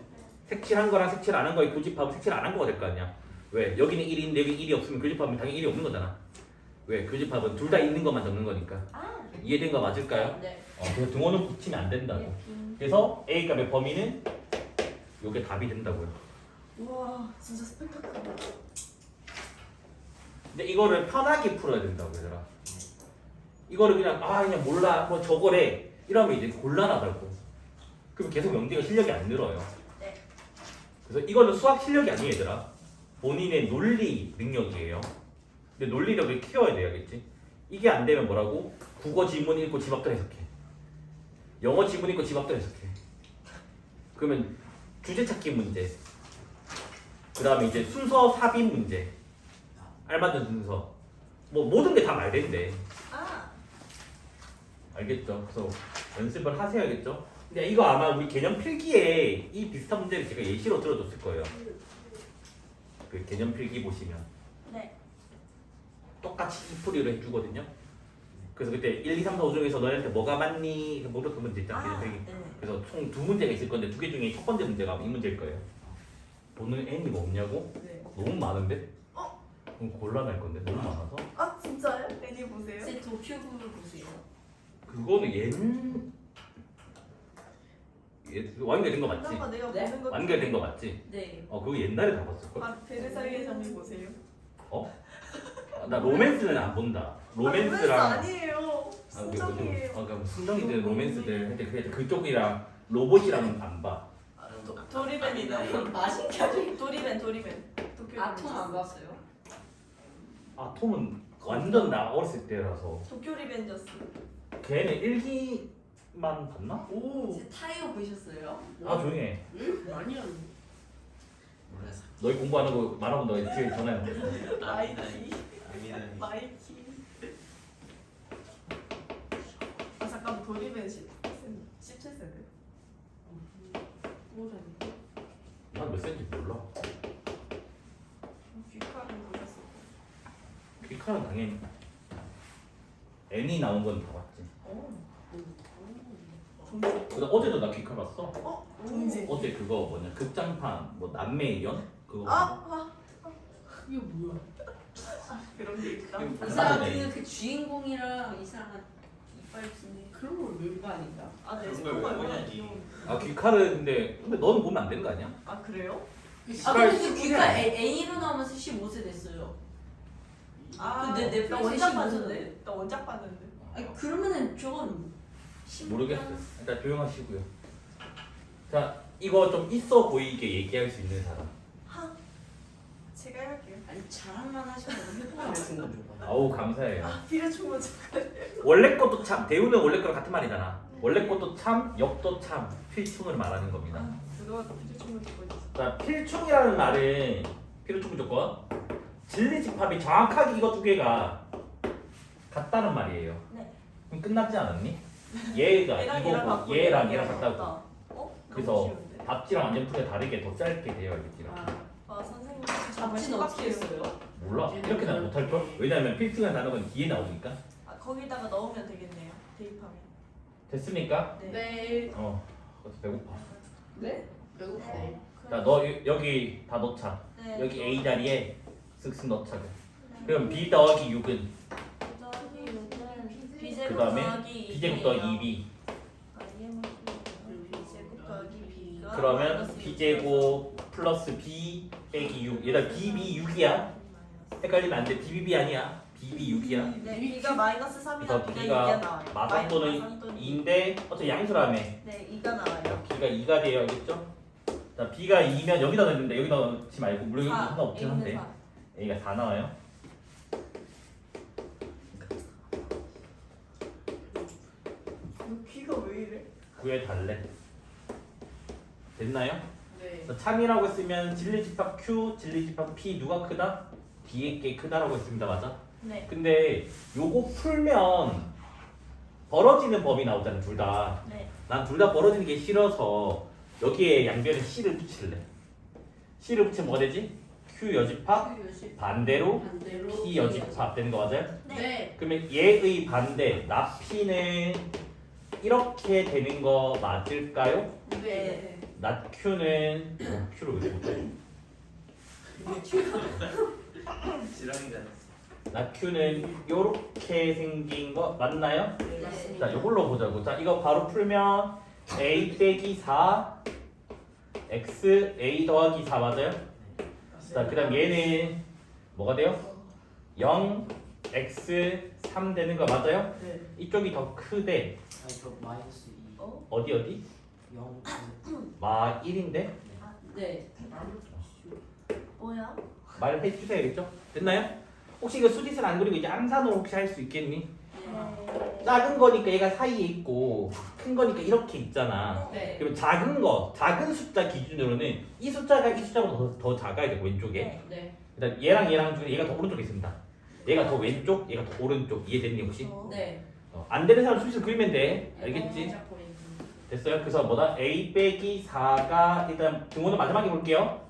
색칠한 거랑 색칠 안 한 거의 교집합은 색칠 안 한 거가 될 거 아니야. 왜? 여기는 1인데 여기 1이 없으면 교집합은 당연히 1이 없는 거잖아. 왜? 교집합은 둘 다 있는 것만 적는 거니까. 아. 이해된 거 맞을까요? 네. 그래서 등호는 붙이면 안 된다고. 그래서 A 값의 범위는 요게 답이 된다고요. 우와, 진짜 스펙타클. 근데 이거를 편하게 풀어야 된다고 얘들아. 이거를 그냥 몰라 뭐 저거래 이러면 이제 곤란하다고. 그럼 계속 영재가 실력이 안 늘어요. 네. 그래서 이거는 수학 실력이 아니에요 얘들아. 본인의 논리 능력이에요. 근데 논리력을 키워야 돼야겠지. 이게 안 되면 뭐라고? 국어 지문 읽고 집 앞들 해석해. 영어 지문 읽고 집 앞들 해석해. 그러면 주제 찾기 문제. 그 다음에 이제 순서 삽입 문제. 알맞은 순서. 뭐 모든 게 다 말된대. 아. 알겠죠? 그래서 연습을 하셔야겠죠? 근데 이거 아마 우리 개념 필기에 이 비슷한 문제를 제가 예시로 들어줬을 거예요. 그 개념 필기 보시면 네. 똑같이 이풀이로 해주거든요. 그래서 그때 1, 2, 3, 4, 5 중에서 너희한테 뭐가 맞니? 모르는 문제 있잖아. 개념 필기. 네네. 그래서 총 두 문제가 있을 건데 두 개 중에 첫 번째 문제가 이 문제일 거예요. 보는 N이 뭐 없냐고? 네. 너무 많은데? 그럼 곤란할 건데 너무 많아서? 아 진짜요? 애니 보세요. 제 도큐브를 보세요. 그거는 완결된 거 맞지? 잠깐만 내가 네? 보는 거. 완결된 거 맞지? 네. 그거 옛날에 다 봤을걸? 아 베르사유의 장미 보세요. 나 로맨스는 안 본다. 로맨스랑 아, 아니에요. 순정이에요. 그럼 순정이들 로맨스들 할때 그쪽이랑 로봇이랑 안 봐. 도리벤이다. 맛있게 도리벤. 아톰 안 봤어요? 톰은 완전 나 어렸을 때라서 도쿄 리벤저스. 걔는 일기만 봤나? 오. 제 타이어 보셨어요? 조용히 해. 아니요. 몰라서. 너희 공부하는 거 말하고 너희 집에 전화해. 마이키. 의미는 마이키. 아 잠깐 도리벤 17세대. 뭐라니? 난몇 센지 몰라. 귀칼은 보셨어. 귀칼은 당연히 애니 나온 건 다 봤지. 근데 어제도 나 귀칼 봤어. 동지. 어제 그거 뭐냐 극장판 뭐 남매연 그거. 이거 뭐야? 그런 게 있다. 이거 이 사람 네. 그 주인공이랑 이 사람 이빨 기네. 그런 걸 왜 봐니까? 아, 네, 그런 스포가 걸왜 얼마나 보냐니. 귀여운. 귀칼은 근데 너는 보면 안 되는 거 아니야? 아, 그래요? 아 근데 귀가 A로 나오면서 15세 됐어요. 아, 근데 넷플릭스에 나 원작 15세 봤는데. 나 원작 봤는데. 아니 그러면은 저건 모르겠어요. 일단 조용하시고요. 자, 이거 좀 있어 보이게 얘기할 수 있는 사람. 하. 제가 해볼게요. 아니 자랑만 하시면 해보면 같은 건 줘봐. 아우 감사해요. 아, 비례 충분 잠깐. 원래 것도 참, 대우는 원래 거랑 같은 말이잖아. 원래 것도 참, 역도 참, 필충을 말하는 겁니다. 아, 누가 비례 충분 듣고 있어. 자, 필충이라는 말은 필요충 무조건 진리집합이 정확하게 이거 두 개가 같다는 말이에요. 네. 그럼 끝났지 않았니? 얘가 이거고 얘랑 얘랑 같다고. 그래서 너무 쉬운데? 답지랑 완전 풀이 다르게 더 짧게 되어 있기라. 아, 선생님. 잡지는 어떻게 했어요? 몰라. 이렇게 는 못할 걸? 왜냐면 필충이라는 단어는 뒤에 나오니까. 아, 거기다가 넣으면 되겠네요. 대입하면. 됐습니까? 네. 네. 그래서 배고파. 네? 배고파요. 자, 너 여기 다 넣자. 네. 여기 A 자리에 쓱쓱 넣자. 그럼 B 더하기 6은 그 다음에 B제곱 더하기 2B. B제곱 더하기 B가 그러면 B제곱 플러스 b 빼기 6. 얘들아 BB 6이야. 헷갈리면 안 돼. BBB 아니야. BB 6이야. 네, B가 마이너스 3이나 그래서 B가 B가 2가 나와요. 마산도는 마이너스 3 또는 2인데 어차피 양수라며. 네, 2가 나와요. B가 2가 돼요. 알겠죠? 자, B가 2면 여기다 넣는데 여기다 넣지 말고 물론 여기 4, 하나 없긴 한데 A는 4. A가 4 나와요. 귀가 왜 이래? 구해달래. 됐나요? 네. 자, 참이라고 했으면 진리집합 Q, 진리집합 P 누가 크다? B의 게 크다라고 했습니다. 맞아? 네. 근데 요거 풀면 벌어지는 법이 나오잖아. 둘 다. 네. 난 둘 다 벌어지는 게 싫어서 여기에 양변에 C를 붙일래. C를 붙이면 뭐가 되지? Q 여집합 반대로 반대로 P 여집합 되는 거 맞아요? 네. 그러면 얘의 반대 나 P는 이렇게 되는 거 맞을까요? 네. 나 Q는 Q를 왜 못해? 지렁이가 나 Q는 요렇게 생긴 거 맞나요? 네. 자, 이걸로 보자고. 자, 이거 바로 풀면 A 빼기 4 X A 더하기 4 맞아요? 자, 그다음 얘는 뭐가 돼요? 0 X 3 되는 거 맞아요? 네. 이쪽이 더 크대. 아니 저 마이너스 2 어? 어디? 0 마 1인데? 네. 뭐야? 말해 주셔야겠죠? 됐나요? 혹시 이거 수짓을 안 그리고 이제 암산으로 혹시 할 수 있겠니? 네. 작은 거니까 얘가 사이에 있고 큰 거니까 이렇게 있잖아. 네. 그럼 작은 거, 작은 숫자 기준으로는 이 숫자가 이 숫자보다 더 작아야 되고 왼쪽에. 네. 네. 그다음 얘랑 중에 얘가 더 오른쪽에 있습니다. 얘가 더 왼쪽, 얘가 더 오른쪽. 이해됐니 혹시? 네. 안 되는 사람 수짓을 그리면 돼. 알겠지? 잡고 있는. 됐어요? 그래서 뭐다? A 빼기 4가 일단 등호는 마지막에 볼게요.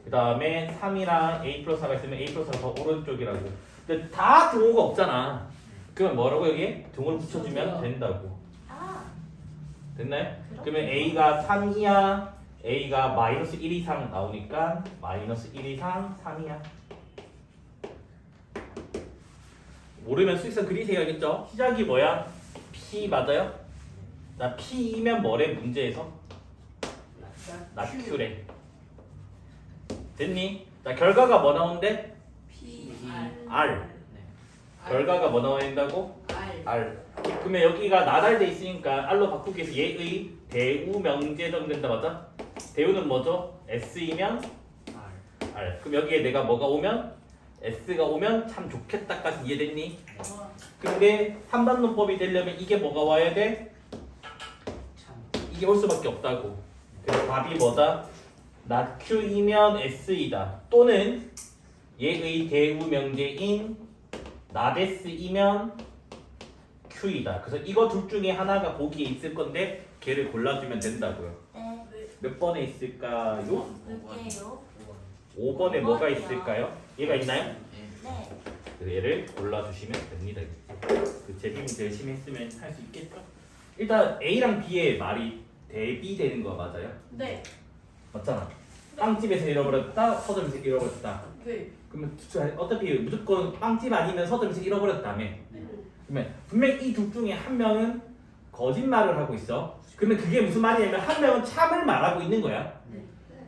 그 다음에 3이랑 A 플러스 4가 있으면 A 플러스 4가 더 오른쪽이라고. 근데 다 등호가 없잖아. 그러면 뭐라고 여기에? 등호를 붙여주면 된다고. 아, 됐나요? 그러면 A가 3이야. A가 마이너스 1 이상 나오니까 마이너스 1 이상 3이야. 모르면 수익선 그리세요. 알겠죠? 시작이 뭐야? P 맞아요? 나 P이면 뭐래? 문제에서? 나 Q래. 됐니? 자, 결과가 뭐 나온대? P R. 결과가 뭐 나와야 된다고? R. R. 그러면 여기가 나달돼 있으니까 R로 바꾸기 위해서 얘의 대우 명제점 된다 맞아? 대우는 뭐죠? S이면 R. 그럼 여기에 내가 뭐가 오면? S가 오면 참 좋겠다까지 이해됐니? 근데 3반론법이 되려면 이게 뭐가 와야 돼? 이게 올 수밖에 없다고. 그래서 답이 뭐다? 나 Q이면 S이다. 또는 얘의 대우 명제인 나데스이면 Q이다. 그래서 이거 둘 중에 하나가 보기에 있을 건데 걔를 골라주면 된다고요. 네. 몇 번에 있을까요? 볼게요. 5번에 뭐가 5번이요. 있을까요? 얘가 있나요? 네. 그래서 얘를 골라주시면 됩니다. 그 제비문제 열심히 했으면 할 수 있겠죠? 일단 A랑 B의 말이 대비되는 거 맞아요? 네. 맞잖아. 빵집에서 잃어버렸다, 서점에서 잃어버렸다. 네. 그러면 어차피 무조건 빵집 아니면 서점에서 잃어버렸다며. 그러면 분명히 이 둘 중에 한 명은 거짓말을 하고 있어. 그러면 그게 무슨 말이냐면 한 명은 참을 말하고 있는 거야.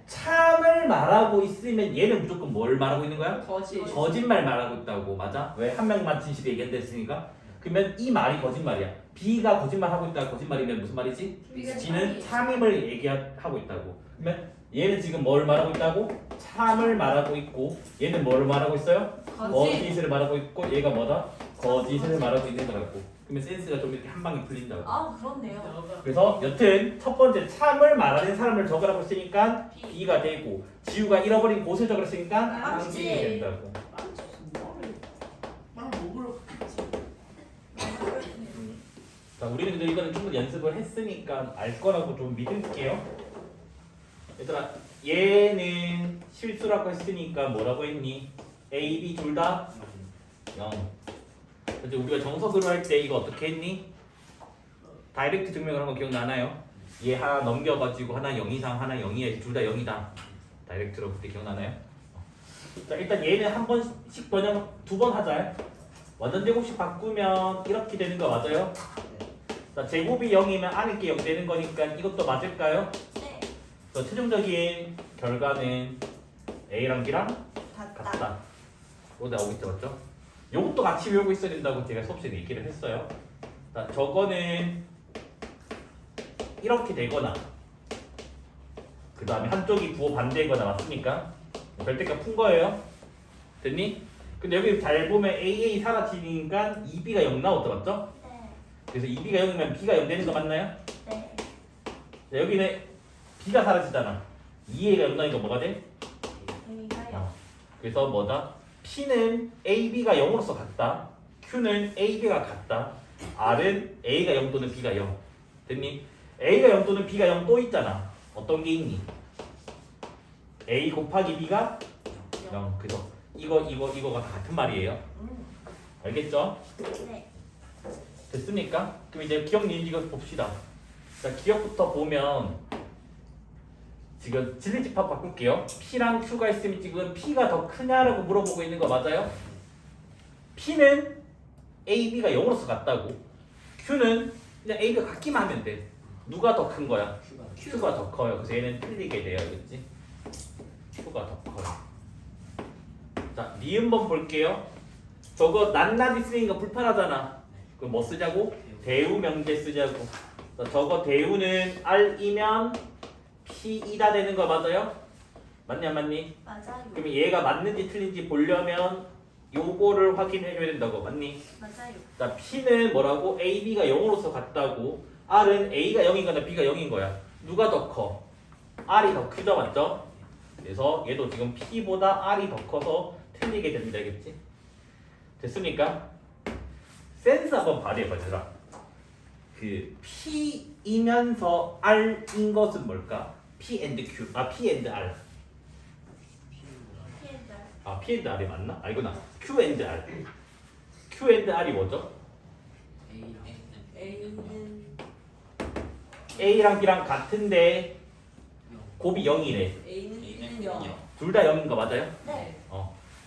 참을 말하고 있으면 얘는 무조건 뭘 말하고 있는 거야? 거짓말 말하고 있다고. 맞아? 왜? 한 명만 진실 얘기한다 했으니까. 그러면 이 말이 거짓말이야. B가 거짓말하고 있다 거짓말이면 무슨 말이지? G는 참임을 얘기하고 있다고. 그러면 얘는 지금 뭘 말하고 있다고? 참을 말하고 있고 얘는 뭘 말하고 있어요? 거짓을 말하고 있고 얘가 뭐다? 거짓을 말하고 있는 거라고. 그러면 센스가 좀 이렇게 한 방에 풀린다고. 아, 그렇네요. 그래서 여튼 첫 번째 참을 말하는 사람을 적으라고 했으니까 B가 되고 지우가 잃어버린 곳을 적으라고 했으니까 빵집. C가 된다고. 빵 먹으러 갔지. 자, 우리는 근데 이거는 충분히 연습을 했으니까 알 거라고 좀 믿을게요. 얘들아, 얘는 실수라고 했으니까 뭐라고 했니? A, B 둘 다 0. 근데 우리가 정석으로 할 때 이거 어떻게 했니? 다이렉트 증명을 한 거 기억나나요? 얘 하나 넘겨가지고 하나 0 이상 하나 0 이하 둘 다 0이다. 다이렉트로 그때 기억나나요? 자, 일단 얘는 한 번씩 번역 2번 하자. 완전 제곱식 바꾸면 이렇게 되는 거 맞아요? 자, 제곱이 0이면 안에 게 0 되는 거니까 이것도 맞을까요? 네. 최종적인 결과는 A랑 B랑 같다. 같다. 이거 나오겠죠, 맞죠? 요것도 같이 외우고 있어야 된다고 제가 수업시에 얘기를 했어요. 자, 저거는 이렇게 되거나 그 다음에 한쪽이 부호 반대거나 맞습니까? 별대값 푼 거예요. 됐니? 근데 여기 잘 보면 AA 사라지니까 2B가 0 나왔죠, 맞죠? 네. 그래서 2B가 0이면 B가 0 되는 거 맞나요? 네. 자, 여기는 B가 사라지잖아. 2A가 0 나니까 뭐가 돼? A가요. 그래서 뭐다? P는 AB가 0으로서 같다. Q는 AB가 같다. R은 A가 0 또는 B가 0. 됐니? A가 0 또는 B가 0 또 있잖아. 어떤 게 있니? A 곱하기 B가 0. 그래서 이거가 다 같은 말이에요. 알겠죠? 네. 됐습니까? 그럼 이제 기억 니은지가 봅시다. 자, 기억부터 보면 지금 진리집합 바꿀게요. P랑 Q가 있으면 지금 P가 더 크냐라고 물어보고 있는 거 맞아요? P는 AB가 0으로서 같다고. Q는 그냥 AB가 같기만 하면 돼. 누가 더 큰 거야? Q가 더 커요. 그래서 얘는 틀리게 돼요. 알겠지? Q가 더 커요. 자, 니은번 볼게요. 저거 낱낱이 쓰는 거 불편하잖아. 그럼 뭐 쓰자고? 대우 명제 쓰자고. 자, 저거 대우는 R이면 P이다 되는 거 맞아요? 맞니 안 맞니? 맞아요. 그러면 얘가 맞는지 틀린지 보려면 요거를 확인해 줘야 된다고. 맞니? 맞아요. 자, P는 뭐라고? AB가 0으로서 같다고. R은 A가 0인거나 B가 0인 거야. 누가 더 커? R이 더 크죠, 맞죠? 그래서 얘도 지금 P보다 R이 더 커서 틀리게 됩니다, 알겠지? 됐습니까? 센스 한번 발휘해봐, 얘들아. 그 P이면서 R인 것은 뭘까? P and Q, P and R. 피해자. P and R이 맞나? 아니구나. Q and R. Q and R이 뭐죠? A는 A랑 B랑 같은데 곱이 0이래. A는 0. 둘 다 0인 거 맞아요? 네.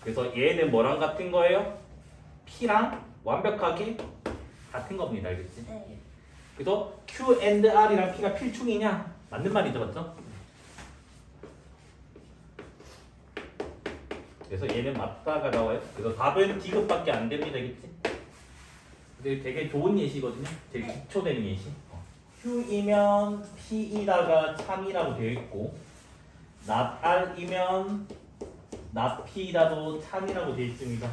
그래서 얘는 뭐랑 같은 거예요? P랑 완벽하게 같은 겁니다. 알겠지? 네. 그래서 Q and R이랑 P가 필충이냐? 맞는 말이죠, 맞죠? 그래서 얘는 맞다가 나와요. 그래서 답은 D급밖에 안 됩니다, 알겠지? 근데 되게 좋은 예시거든요. 되게 네. 기초되는 예시. Q이면 P이다가 참이라고 되어 있고, not R이면 not P이다도 참이라고 되어 있습니다.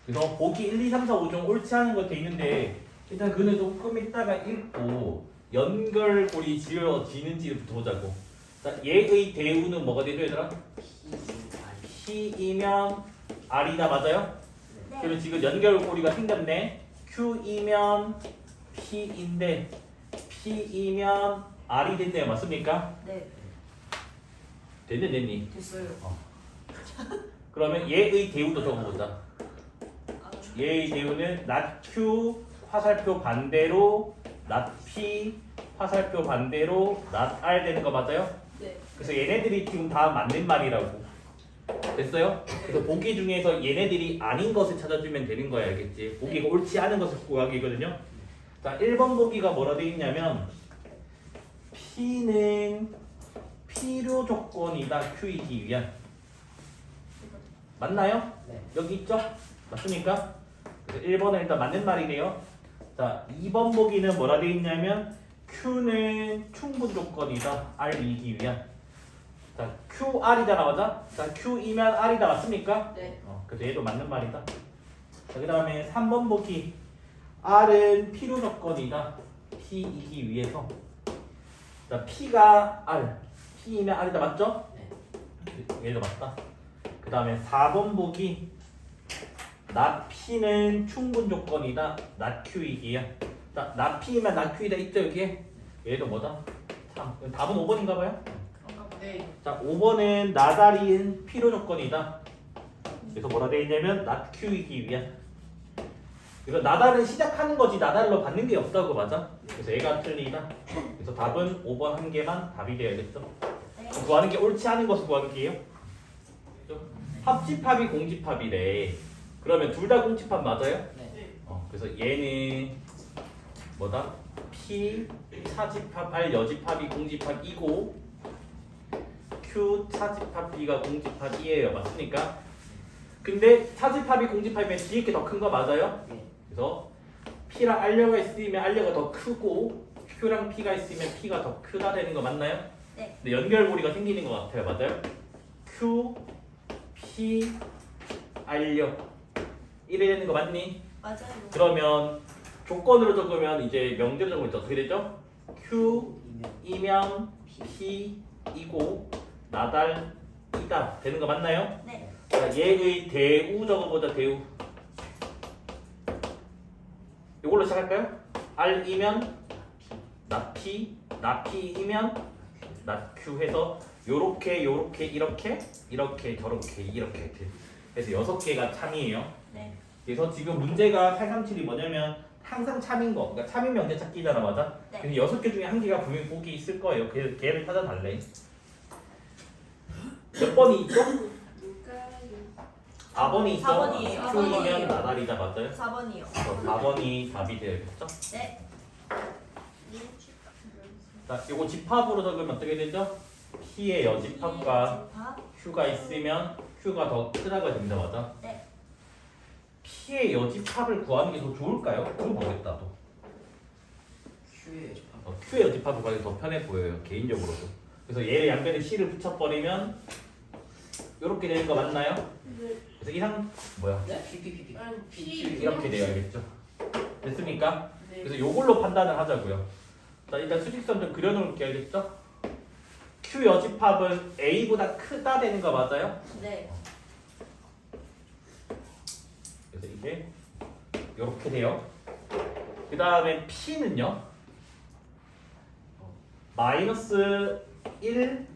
그래서 보기 1, 2, 3, 4, 5 중 옳지 않은 거 되어 있는데 일단 그는 조금 있다가 읽고 연결고리 지어지는지부터 보자고. 자, 얘의 대우는 뭐가 되죠, 얘들아? P이면 R이다 맞아요? 네. 그러면 지금 연결고리가 생겼네. Q이면 P인데 P이면 R이 됐네요. 맞습니까? 네. 됐니? 됐어요. 그러면 얘의 대우도 적어보자. 얘의 대우는 not Q 화살표 반대로 not P 화살표 반대로 not R 되는 거 맞아요? 네. 그래서 얘네들이 지금 다 맞는 말이라고. 됐어요? 그래서 보기 중에서 얘네들이 아닌 것을 찾아주면 되는 거야, 알겠지? 보기가 옳지 않은 것을 구하기거든요. 자, 1번 보기가 뭐라 되어 있냐면 P는 필요 조건이다 Q이기 위한. 맞나요? 네. 여기 있죠? 맞습니까? 그래서 1번은 일단 맞는 말이래요. 자, 2번 보기는 뭐라 되어 있냐면 Q는 충분 조건이다 R이기 위한. 자, QR이잖아, 맞아? 자, Q이면 R이다 맞습니까? 네. 그래서 얘도 맞는 말이다. 자, 그 다음에 3번 보기 R은 필요 조건이다 P이기 위해서. 자, P가 R, P이면 R이다 맞죠? 네. 얘도 맞다. 그 다음에 4번 보기 not P는 충분 조건이다 not Q이기야. 자, not P면 not Q이다 있죠 여기에? 얘도 뭐다? 참, 답은 5번인가 봐요? 네. 자, 5번은 not R인 필요 조건이다. 그래서 뭐라 되어 있냐면 not Q이기 위한. 그래서 not R은 시작하는 거지 not R로 받는 게 없다고 맞아? 그래서 얘가 틀리다. 그래서 답은 5번 한 개만 답이 되어야겠죠? 네. 구하는 게 옳지 않은 것을 구하는 게요. 합집합이 공집합이래. 그러면 둘 다 공집합 맞아요? 네. 그래서 얘는 뭐다? P 차집합 R 여집합이 공집합이고 Q 차집합 B가 공집합 2예요. 맞습니까? 근데 차집합이 공집합이면 뒤에 게 더 큰 거 맞아요? 네. 그래서 P랑 R려가 있으면 R려가 더 크고 Q랑 P가 있으면 P가 더 크다 되는 거 맞나요? 네. 근데 연결고리가 생기는 것 같아요. 맞아요? Q, P, R려 이래 되는 거 맞니? 맞아요. 그러면 조건으로 적으면 이제 명제로 적으면 어떻게 되죠? Q이면 P이고 나달이다 되는 거 맞나요? 네. 자, 얘의 대우 적어보자. 대우 이걸로 시작할까요? R이면 나 P, 나 P이면 나 Q 해서 요렇게 요렇게 이렇게 이렇게 저렇게 이렇게 해서 6개가 참이에요. 네. 그래서 지금 문제가 837이 뭐냐면 항상 참인 거, 그러니까 참인 명제 찾기잖아, 맞아? 네. 근데 6개 중에 한 개가 분명히 꼭이 있을 거예요. 그래서 걔를 찾아달래. 몇 번이 있죠? 누가요? 4번이 있어. 4번이에요. Q이면 나달이다, 맞아요? 4번이요. 그래서 4번이 답이 되겠죠? 네. 자, 요거 집합으로 적으면 어떻게 되죠? P의 여집합과 집합. Q가 있으면 Q가 더 크다고 됩니다, 맞아? 네. P의 여집합을 구하는 게 더 좋을까요? 그건 모르겠다, 또. Q의 집합. Q의 여집합을 구하는 게 더 편해 보여요, 개인적으로도. 그래서 얘를 양변에 C를 붙여버리면 이렇게 되는 거 맞나요? 네. 그래서 이상 뭐야? 네? PPPP. 아니, P 이렇게 되어야겠죠? 됐습니까? 네. 그래서 요걸로 판단을 하자고요. 자, 일단 수직선 좀 그려놓을게, 알겠죠? Q 여집합은 A보다 크다 되는 거 맞아요? 네. 그래서 이게 이렇게 돼요. 그 다음에 P는요. 마이너스 1,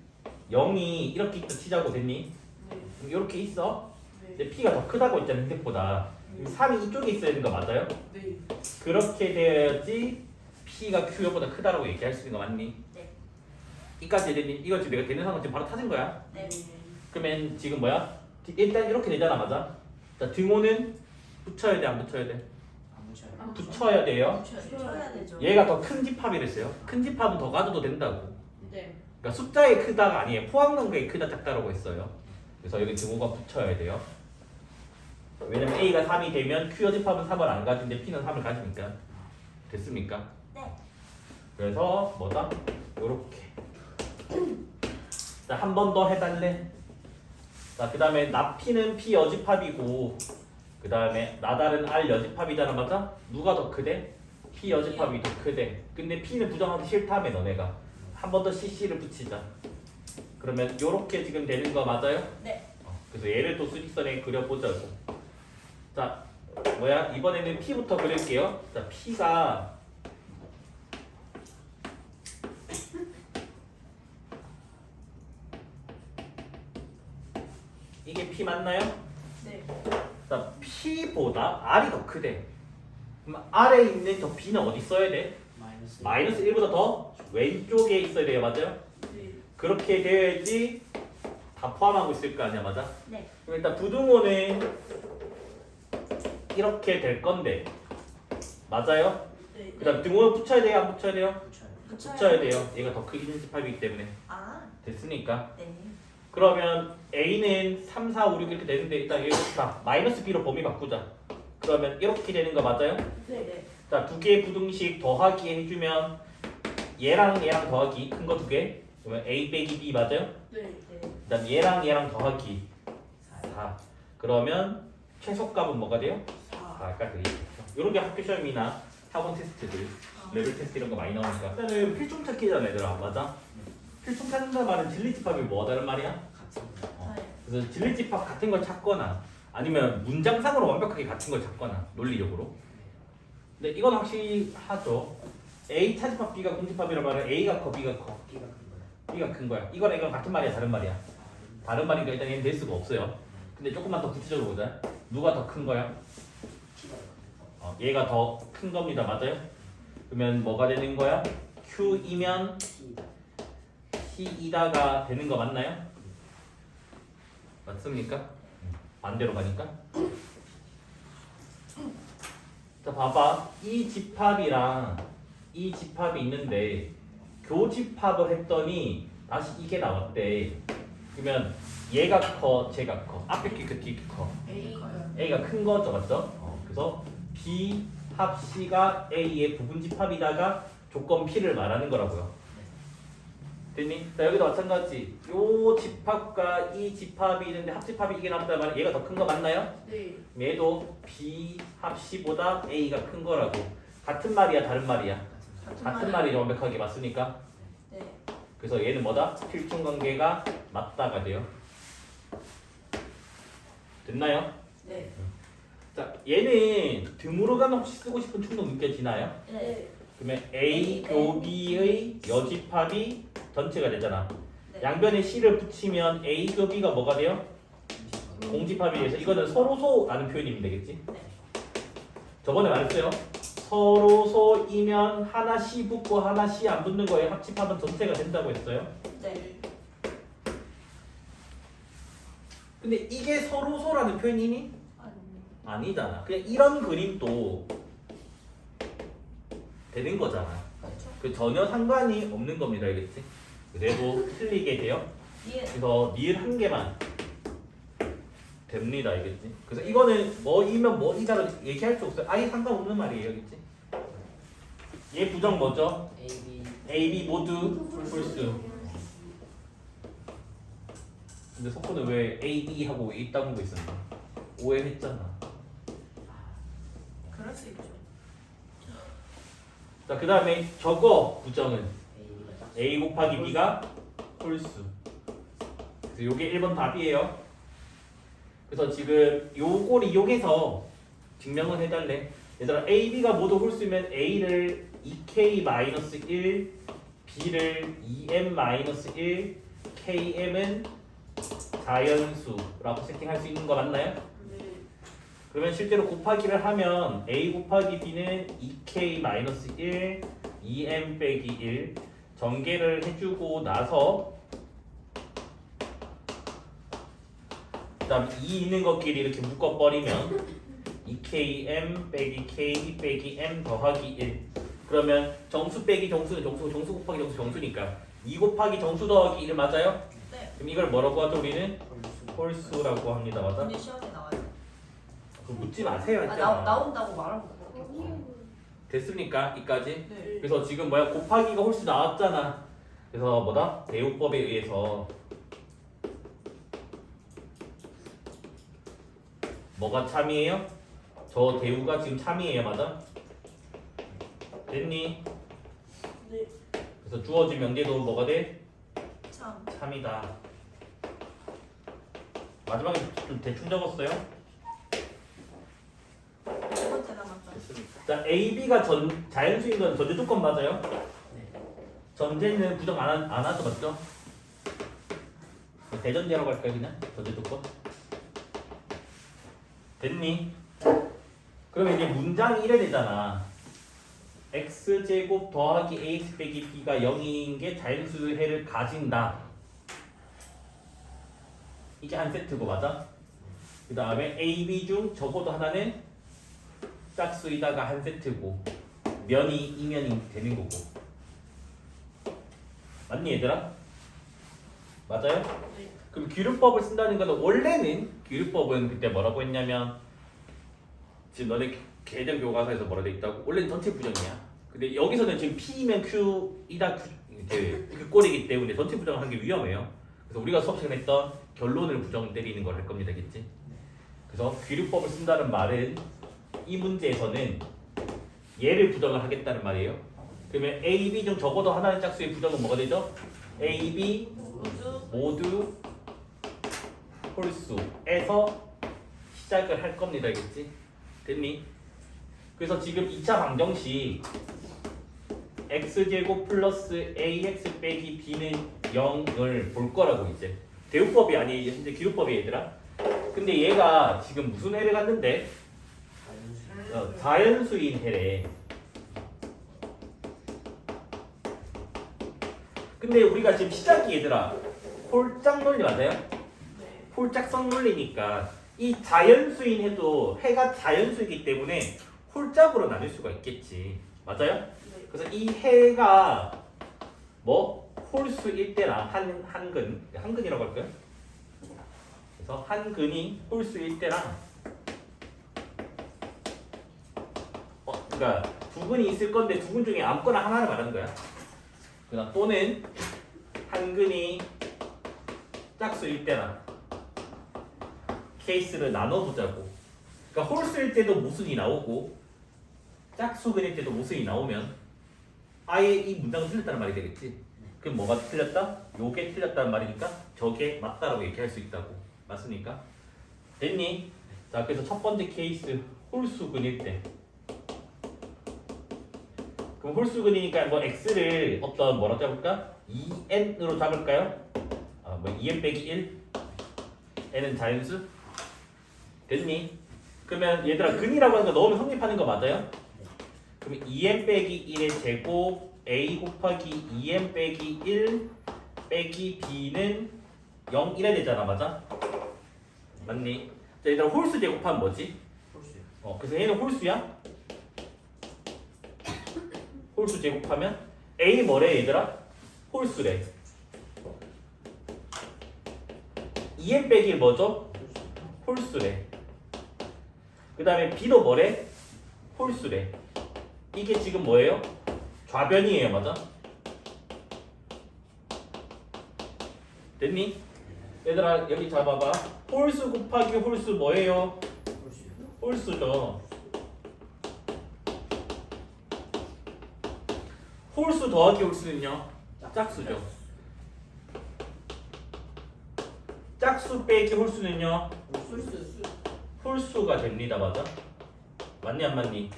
0이 이렇게 있다 치자고 됐니? 네. 이렇게 있어. 네. 근데 P가 더 크다고 있잖아, 흰색보다. 3이 이쪽에 있어야 되는 거 맞아요? 네. 그렇게 되어야지 P가 Q보다 크다라고 얘기할 수 있는 거 맞니? 네. 이까지 되니? 이거 지금 내가 되는 상황 지금 바로 찾은 거야. 네. 그러면 지금 뭐야? 일단 이렇게 되잖아, 맞아? 자, 등호는 붙여야 돼, 안 붙여야 돼? 안 붙여요. 아, 붙여야 돼요. 쳐야 되죠. 얘가 더 큰 집합이랬어요. 큰 집합은 더 가져도 된다고. 네. 그러니까 숫자의 크다가 아니에요. 포함관계의 크다 작다라고 했어요. 그래서 여기 등호가 붙여야 돼요. 왜냐면 A가 3이 되면 Q 여집합은 3을 안 가지는데 P는 3을 가지니까. 됐습니까? 네. 그래서 뭐다? 요렇게. 자, 한 번 더 해달래. 자, 그 다음에 나 P는 P 여집합이고 그 다음에 나달은 R 여집합이잖아, 맞아? 누가 더 크대? P 여집합이 더 크대. 근데 P는 부정하기 싫다며, 너네가. 한 번 더 CC를 붙이자. 그러면 요렇게 지금 되는 거 맞아요? 네. 그래서 얘를 또 수직선에 그려보자고. 자, 뭐야? 이번에는 P부터 그릴게요. 자, P가 이게 P 맞나요? 네. 자, P보다 R이 더 크대. 그럼 R에 있는 저 B는 어디 써야 돼? 마이너스. 마이너스 1보다 더 왼쪽에 있어야 돼요, 맞아요? 네. 그렇게 되어야지 다 포함하고 있을 거 아니야, 맞아? 네. 그럼 일단 부등호는 이렇게 될 건데 맞아요? 네. 그 다음 등호는 붙여야 돼요, 안 붙여야 돼요? 붙여요. 붙여야 돼요. 얘가 더 크기 집합이기 때문에. 아. 됐으니까. 네. 그러면 A는 3, 4, 5, 6 이렇게 되는데 일단 여기다 마이너스 B로 범위 바꾸자. 그러면 이렇게 되는 거 맞아요? 네. 자, 두 개의 부등식 더하기 해주면 얘랑 더하기 큰 거 두 개. 그러면 A 빼기 B 맞아요? 네. 네. 그다음 얘랑 더하기 4. 그러면 최소값은 뭐가 돼요? 4가 되겠죠. 이런 게 학교 시험이나 학원 테스트들, 레벨 테스트 이런 거 많이 나오니까. 일단은 필종 찾기잖아, 얘들아, 맞아? 필종 찾는다 말은 진리집합이 뭐다는 말이야? 같은 거. 네. 그래서 진리집합 같은 걸 찾거나 아니면 문장상으로 완벽하게 같은 걸 찾거나 논리적으로. 근데 이건 확실히 하죠. A 차집합 B가 공집합이란 말은 A가 커 B가 커. B가 큰 거야. B가 큰 거야. 이거랑 같은 말이야, 다른 말이야? 아, 다른 말이니까 일단 얘는 될 수가 없어요. 근데 조금만 더 구체적으로 보자. 누가 더 큰 거야? P가 큰 거. 얘가 더 큰 겁니다, 맞아요? 그러면 뭐가 되는 거야? Q이면 P다. P이다가 되는 거 맞나요? 맞습니까? 반대로 가니까. 자, 봐봐. 이 집합이랑 이 집합이 있는데 교집합을 했더니 다시 이게 나왔대. 그러면 얘가 커, 쟤가 커. 앞에 게 크, 뒤에 게 커. A가 큰 거죠, 맞죠? 그래서 B 합 C가 A의 부분 집합이다가 조건 P를 말하는 거라고요. 됐니? 자 여기도 마찬가지. 요 집합과 이 집합이 있는데 합집합이 이게 나왔단 말이야. 얘가 더 큰 거 맞나요? 네. 얘도 B 합 C보다 A가 큰 거라고. 같은 말이야, 다른 말이야? 같은 말이 완벽하게 맞으니까. 네. 그래서 얘는 뭐다? 필중 관계가 맞다가 돼요. 됐나요? 네. 자, 얘는 등으로 가면 혹시 쓰고 싶은 충동 느껴지나요? 네. 그러면 A 교비의 여집합이 전체가 되잖아. 네. 양변에 C를 붙이면 A 교비가 뭐가 돼요? 공집합이 돼서 이거는 서로소라는 표현이면 되겠지? 네. 저번에 말했어요. 서로소이면 하나 C 붙고 하나 C 안 붙는 거에 합집합은 전체가 된다고 했어요. 네. 근데 이게 서로소라는 표현이니? 아니. 아니잖아. 그냥 이런 그림도 되는 거잖아. 그렇죠. 그 전혀 상관이 없는 겁니다, 알겠지? 그래도 틀리게 돼요. 예. 그래서 니을 한 개만 됩니다, 알겠지? 그래서 이거는 뭐이면 뭐이다로 얘기할 수 없어요. 아예 상관없는 말이에요, 알겠지? 얘 부정 뭐죠? A, B 모두 홀수. 근데 석호는 왜 A, B 하고 왜 이따 보고 있었나? 오해했잖아. 그럴 수 있죠. 자, 그 다음에 저거 부정은 A 곱하기 B가 홀수. 그래서 요게 1번 답이에요. 그래서 지금 요걸 이용해서 증명을 해달래. 얘들아 A, B가 모두 홀수면 A를 2K-1, B를 2M-1, KM은 자연수라고 세팅할 수 있는 거 맞나요? 네. 그러면 실제로 곱하기를 하면 A 곱하기 B는 2K-1, 2M 빼기 1 전개를 해주고 나서 그 다음 2 있는 것끼리 이렇게 묶어버리면 2KM 빼기 K 빼기 M 더하기 1 그러면 정수 빼기 정수는 정수, 정수 곱하기 정수 정수니까 2 곱하기 정수 더하기 1 맞아요? 네. 그럼 이걸 뭐라고 하죠 우리는? 홀수라고 합니다. 맞아? 근데 시험에 나와요. 그거 묻지 마세요 아, 했잖아. 나온다고 말하고 그렇게. 됐습니까? 이까지? 네. 그래서 지금 뭐야 곱하기가 홀수 나왔잖아. 그래서 뭐다? 대우법에 의해서 뭐가 참이에요? 저 대우가 지금 참이에요, 맞아? 됐니? 네. 그래서 주어진 명제도 뭐가 돼? 참. 참이다. 마지막에 좀 대충 적었어요? 두 번째 남았죠. 됐습니다. 자, A, B가 자연수인 건 전제 조건 맞아요? 전제는 부정 안 하죠, 맞죠? 대전제라고 할까요, 그냥? 전제 조건? 됐니? 그러면 이제 문장이 이래 되잖아. x제곱 더하기 ax 빼기 b가 0인 게 자연수해를 가진다. 이게 한 세트고 맞아? 그 다음에 a, b 중 적어도 하나는 짝수이다가 한 세트고 면이 이면이 되는 거고. 맞니 얘들아? 맞아요? 네. 그럼 기류법을 쓴다는 거는 원래는 기류법은 그때 뭐라고 했냐면 지금 너네 계정 교과서에서 뭐라 돼 있다고? 원래는 전체 부정이야. 근데 여기서는 지금 P면 Q이다 그 꼴이기 때문에 전체 부정을 하는 게 위험해요. 그래서 우리가 수업 시간에 했던 결론을 부정 때리는 걸 할 겁니다, 겠지? 그래서 기류법을 쓴다는 말은 이 문제에서는 얘를 부정을 하겠다는 말이에요. 그러면 A, B 중 적어도 하나의 짝수의 부정은 뭐가 되죠? A, B 모두 홀수에서 시작을 할 겁니다, 알겠지? 됐니? 그래서 지금 2차 방정식 x제곱 플러스 ax 빼기 b는 0을 볼 거라고 이제 대우법이 아니 현재 기루법이 얘들아. 근데 얘가 지금 무슨 해를 갔는데 자연수인 해래. 근데 우리가 지금 시작이 얘들아 홀짝 논리 맞아요? 네. 홀짝성 논리니까 이 자연수인 해도 해가 자연수이기 때문에 홀짝으로 나눌 수가 있겠지. 맞아요? 네. 그래서 이 해가 뭐 홀수일 때나 한근이라고 할까요? 그래서 한 근이 홀수일 때랑 그러니까 두 근이 있을 건데 두 근 중에 아무거나 하나를 말하는 거야. 그다음 또는 한 근이 짝수일 때랑 케이스를 나눠보자고. 그러니까 홀수일 때도 모순이 나오고 짝수근일 때도 모순이 나오면 아예 이 문장은 틀렸다는 말이 되겠지. 그럼 뭐가 틀렸다? 요게 틀렸다는 말이니까 저게 맞다라고 얘기할 수 있다고. 맞습니까? 됐니? 자, 그래서 첫 번째 케이스 홀수근일 때. 그럼 홀수근이니까 뭐 x를 어떤 뭐라고 잡을까? 2n으로 잡을까요? 뭐 2n 빼기 1? n은 자연수? 됐니? 그러면 얘들아 근이라고 하는 거 넣으면 성립하는 거 맞아요? 그러면 2n 빼기 1의 제곱 a 곱하기 2n 빼기 1 빼기 b는 0 이래야 되잖아. 맞아? 맞니? 자, 얘들아 홀수 제곱하면 뭐지? 홀수요. 그래서 얘는 홀수야? 홀수 제곱하면 a 뭐래 얘들아? 홀수래. 2n 빼기 1 뭐죠? 홀수래. 그 다음에 b도 뭐래? 홀수래. 이게 지금 뭐예요? 좌변이에요. 맞아? 됐니? 얘들아 여기 잡아봐. 홀수 곱하기 홀수 뭐예요? 홀수요. 홀수죠. 홀수 더하기 홀수는요? 짝수죠. 짝수 빼기 홀수는요? 홀수. 홀수가 됩니다. 맞아? 맞니 안 맞니?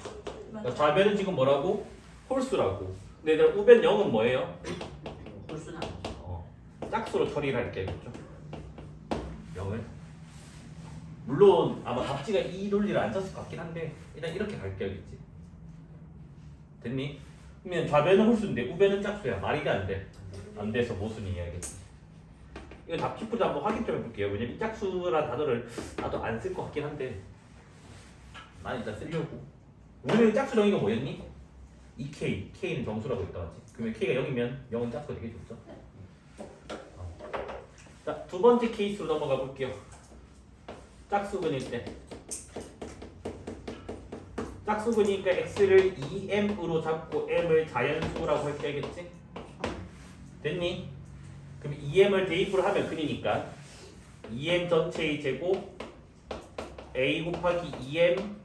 그러니까 맞아. 좌변은 지금 뭐라고? 홀수라고. 근데 얘들아 우변 0은 뭐예요? 홀수는 아니죠. 짝수로 처리를 할게. 그렇죠? 0을. 물론 아마 답지가 이 논리를 안 썼을 것 같긴 한데 일단 이렇게 갈게요. 알겠지? 됐니? 그러면 좌변은 홀수인데 우변은 짝수야. 말이 안 돼. 안 돼서 모순이에요. 알겠지? 이거 답지푸드 한번 확인 좀 해볼게요. 왜냐면 이 짝수란 단어를 나도 안 쓸 것 같긴 한데 난 일단 쓰려고. 우리는 짝수 정의가 뭐였니? 2K, K는 정수라고 했다 맞지? 그러면 K가 0이면 0은 짝수가 되겠죠? 자, 두 번째 케이스로 넘어가 볼게요. 짝수근일 때. 짝수근이니까 x를 2m으로 잡고 m을 자연수라고 했겠지? 됐니? 그럼 2m을 대입을 하면 근이니까 2m 전체의 제곱 a 곱하기 2m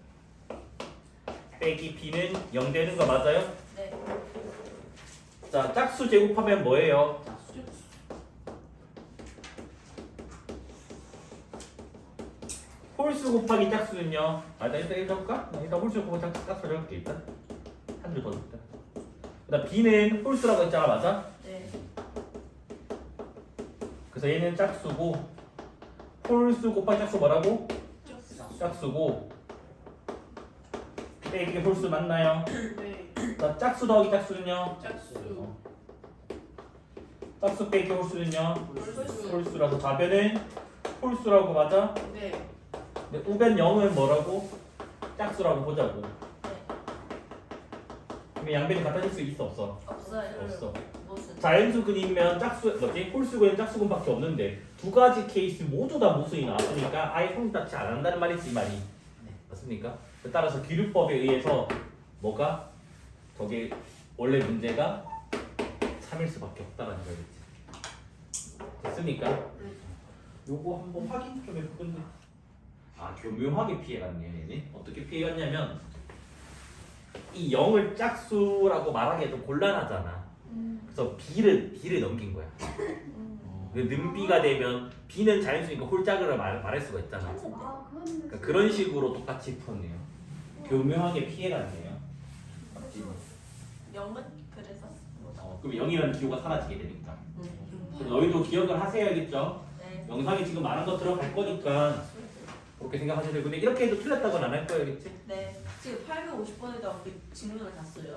빼기 b는 0 되는 거 맞아요? 네. 자, 짝수 제곱하면 뭐예요? 짝수. 홀수 곱하기 짝수는요? 나 일단 해볼까? 나 일단 홀수 곱하기 짝수 해볼게 일단. 한 줄 더 줬다. 그다음 b는 홀수라고 했잖아. 맞아? 네. 그래서 얘는 짝수고 홀수 곱하기 짝수 뭐라고? 짝수고 빼기 홀수 맞나요? 네. 자, 짝수 더하기 짝수는요? 짝수. 짝수 빼기 홀수는요? 홀수. 홀수라서 좌변은 홀수라고 맞아? 네. 근데 우변 0은 뭐라고? 짝수라고 보자고. 그럼 양변이 같아질 수 있어 없어? 없어요. 없어. 무슨? 자연수 근이면 짝수 뭐지? 홀수근은 짝수근밖에 없는데 두 가지 케이스 모두 다 모순이 나왔으니까 아예 성립 자체 안 한다는 말이지 이 말이. 맞습니까? 따라서 기류법에 의해서 뭐가 저게 원래 문제가 3일 수밖에 없다라는 거겠지. 됐습니까? 요거 한번 확인 좀 해볼 건데. 교묘하게 피해갔네요. 얘네. 어떻게 피해갔냐면 이 0을 짝수라고 말하기가 좀 곤란하잖아. 그래서 b를 넘긴 거야. 능비가 되면 b는 자연수니까 홀짝을 말할 수가 있잖아. 그러니까 그런 식으로 똑같이 풀었네요. 교묘하게 피해갔네요. 맞지? 0은 그래서? 그럼 0이라는 기호가 사라지게 되니까. 그래서 너희도 기억을 하셔야겠죠? 네. 영상에 지금 말한 거 들어갈 거니까 그렇게 생각하셔야 되고 근데 이렇게 해도 틀렸다고는 안 할 거예요. 그렇지? 네. 지금 850번에다 우리 질문을 다 써요.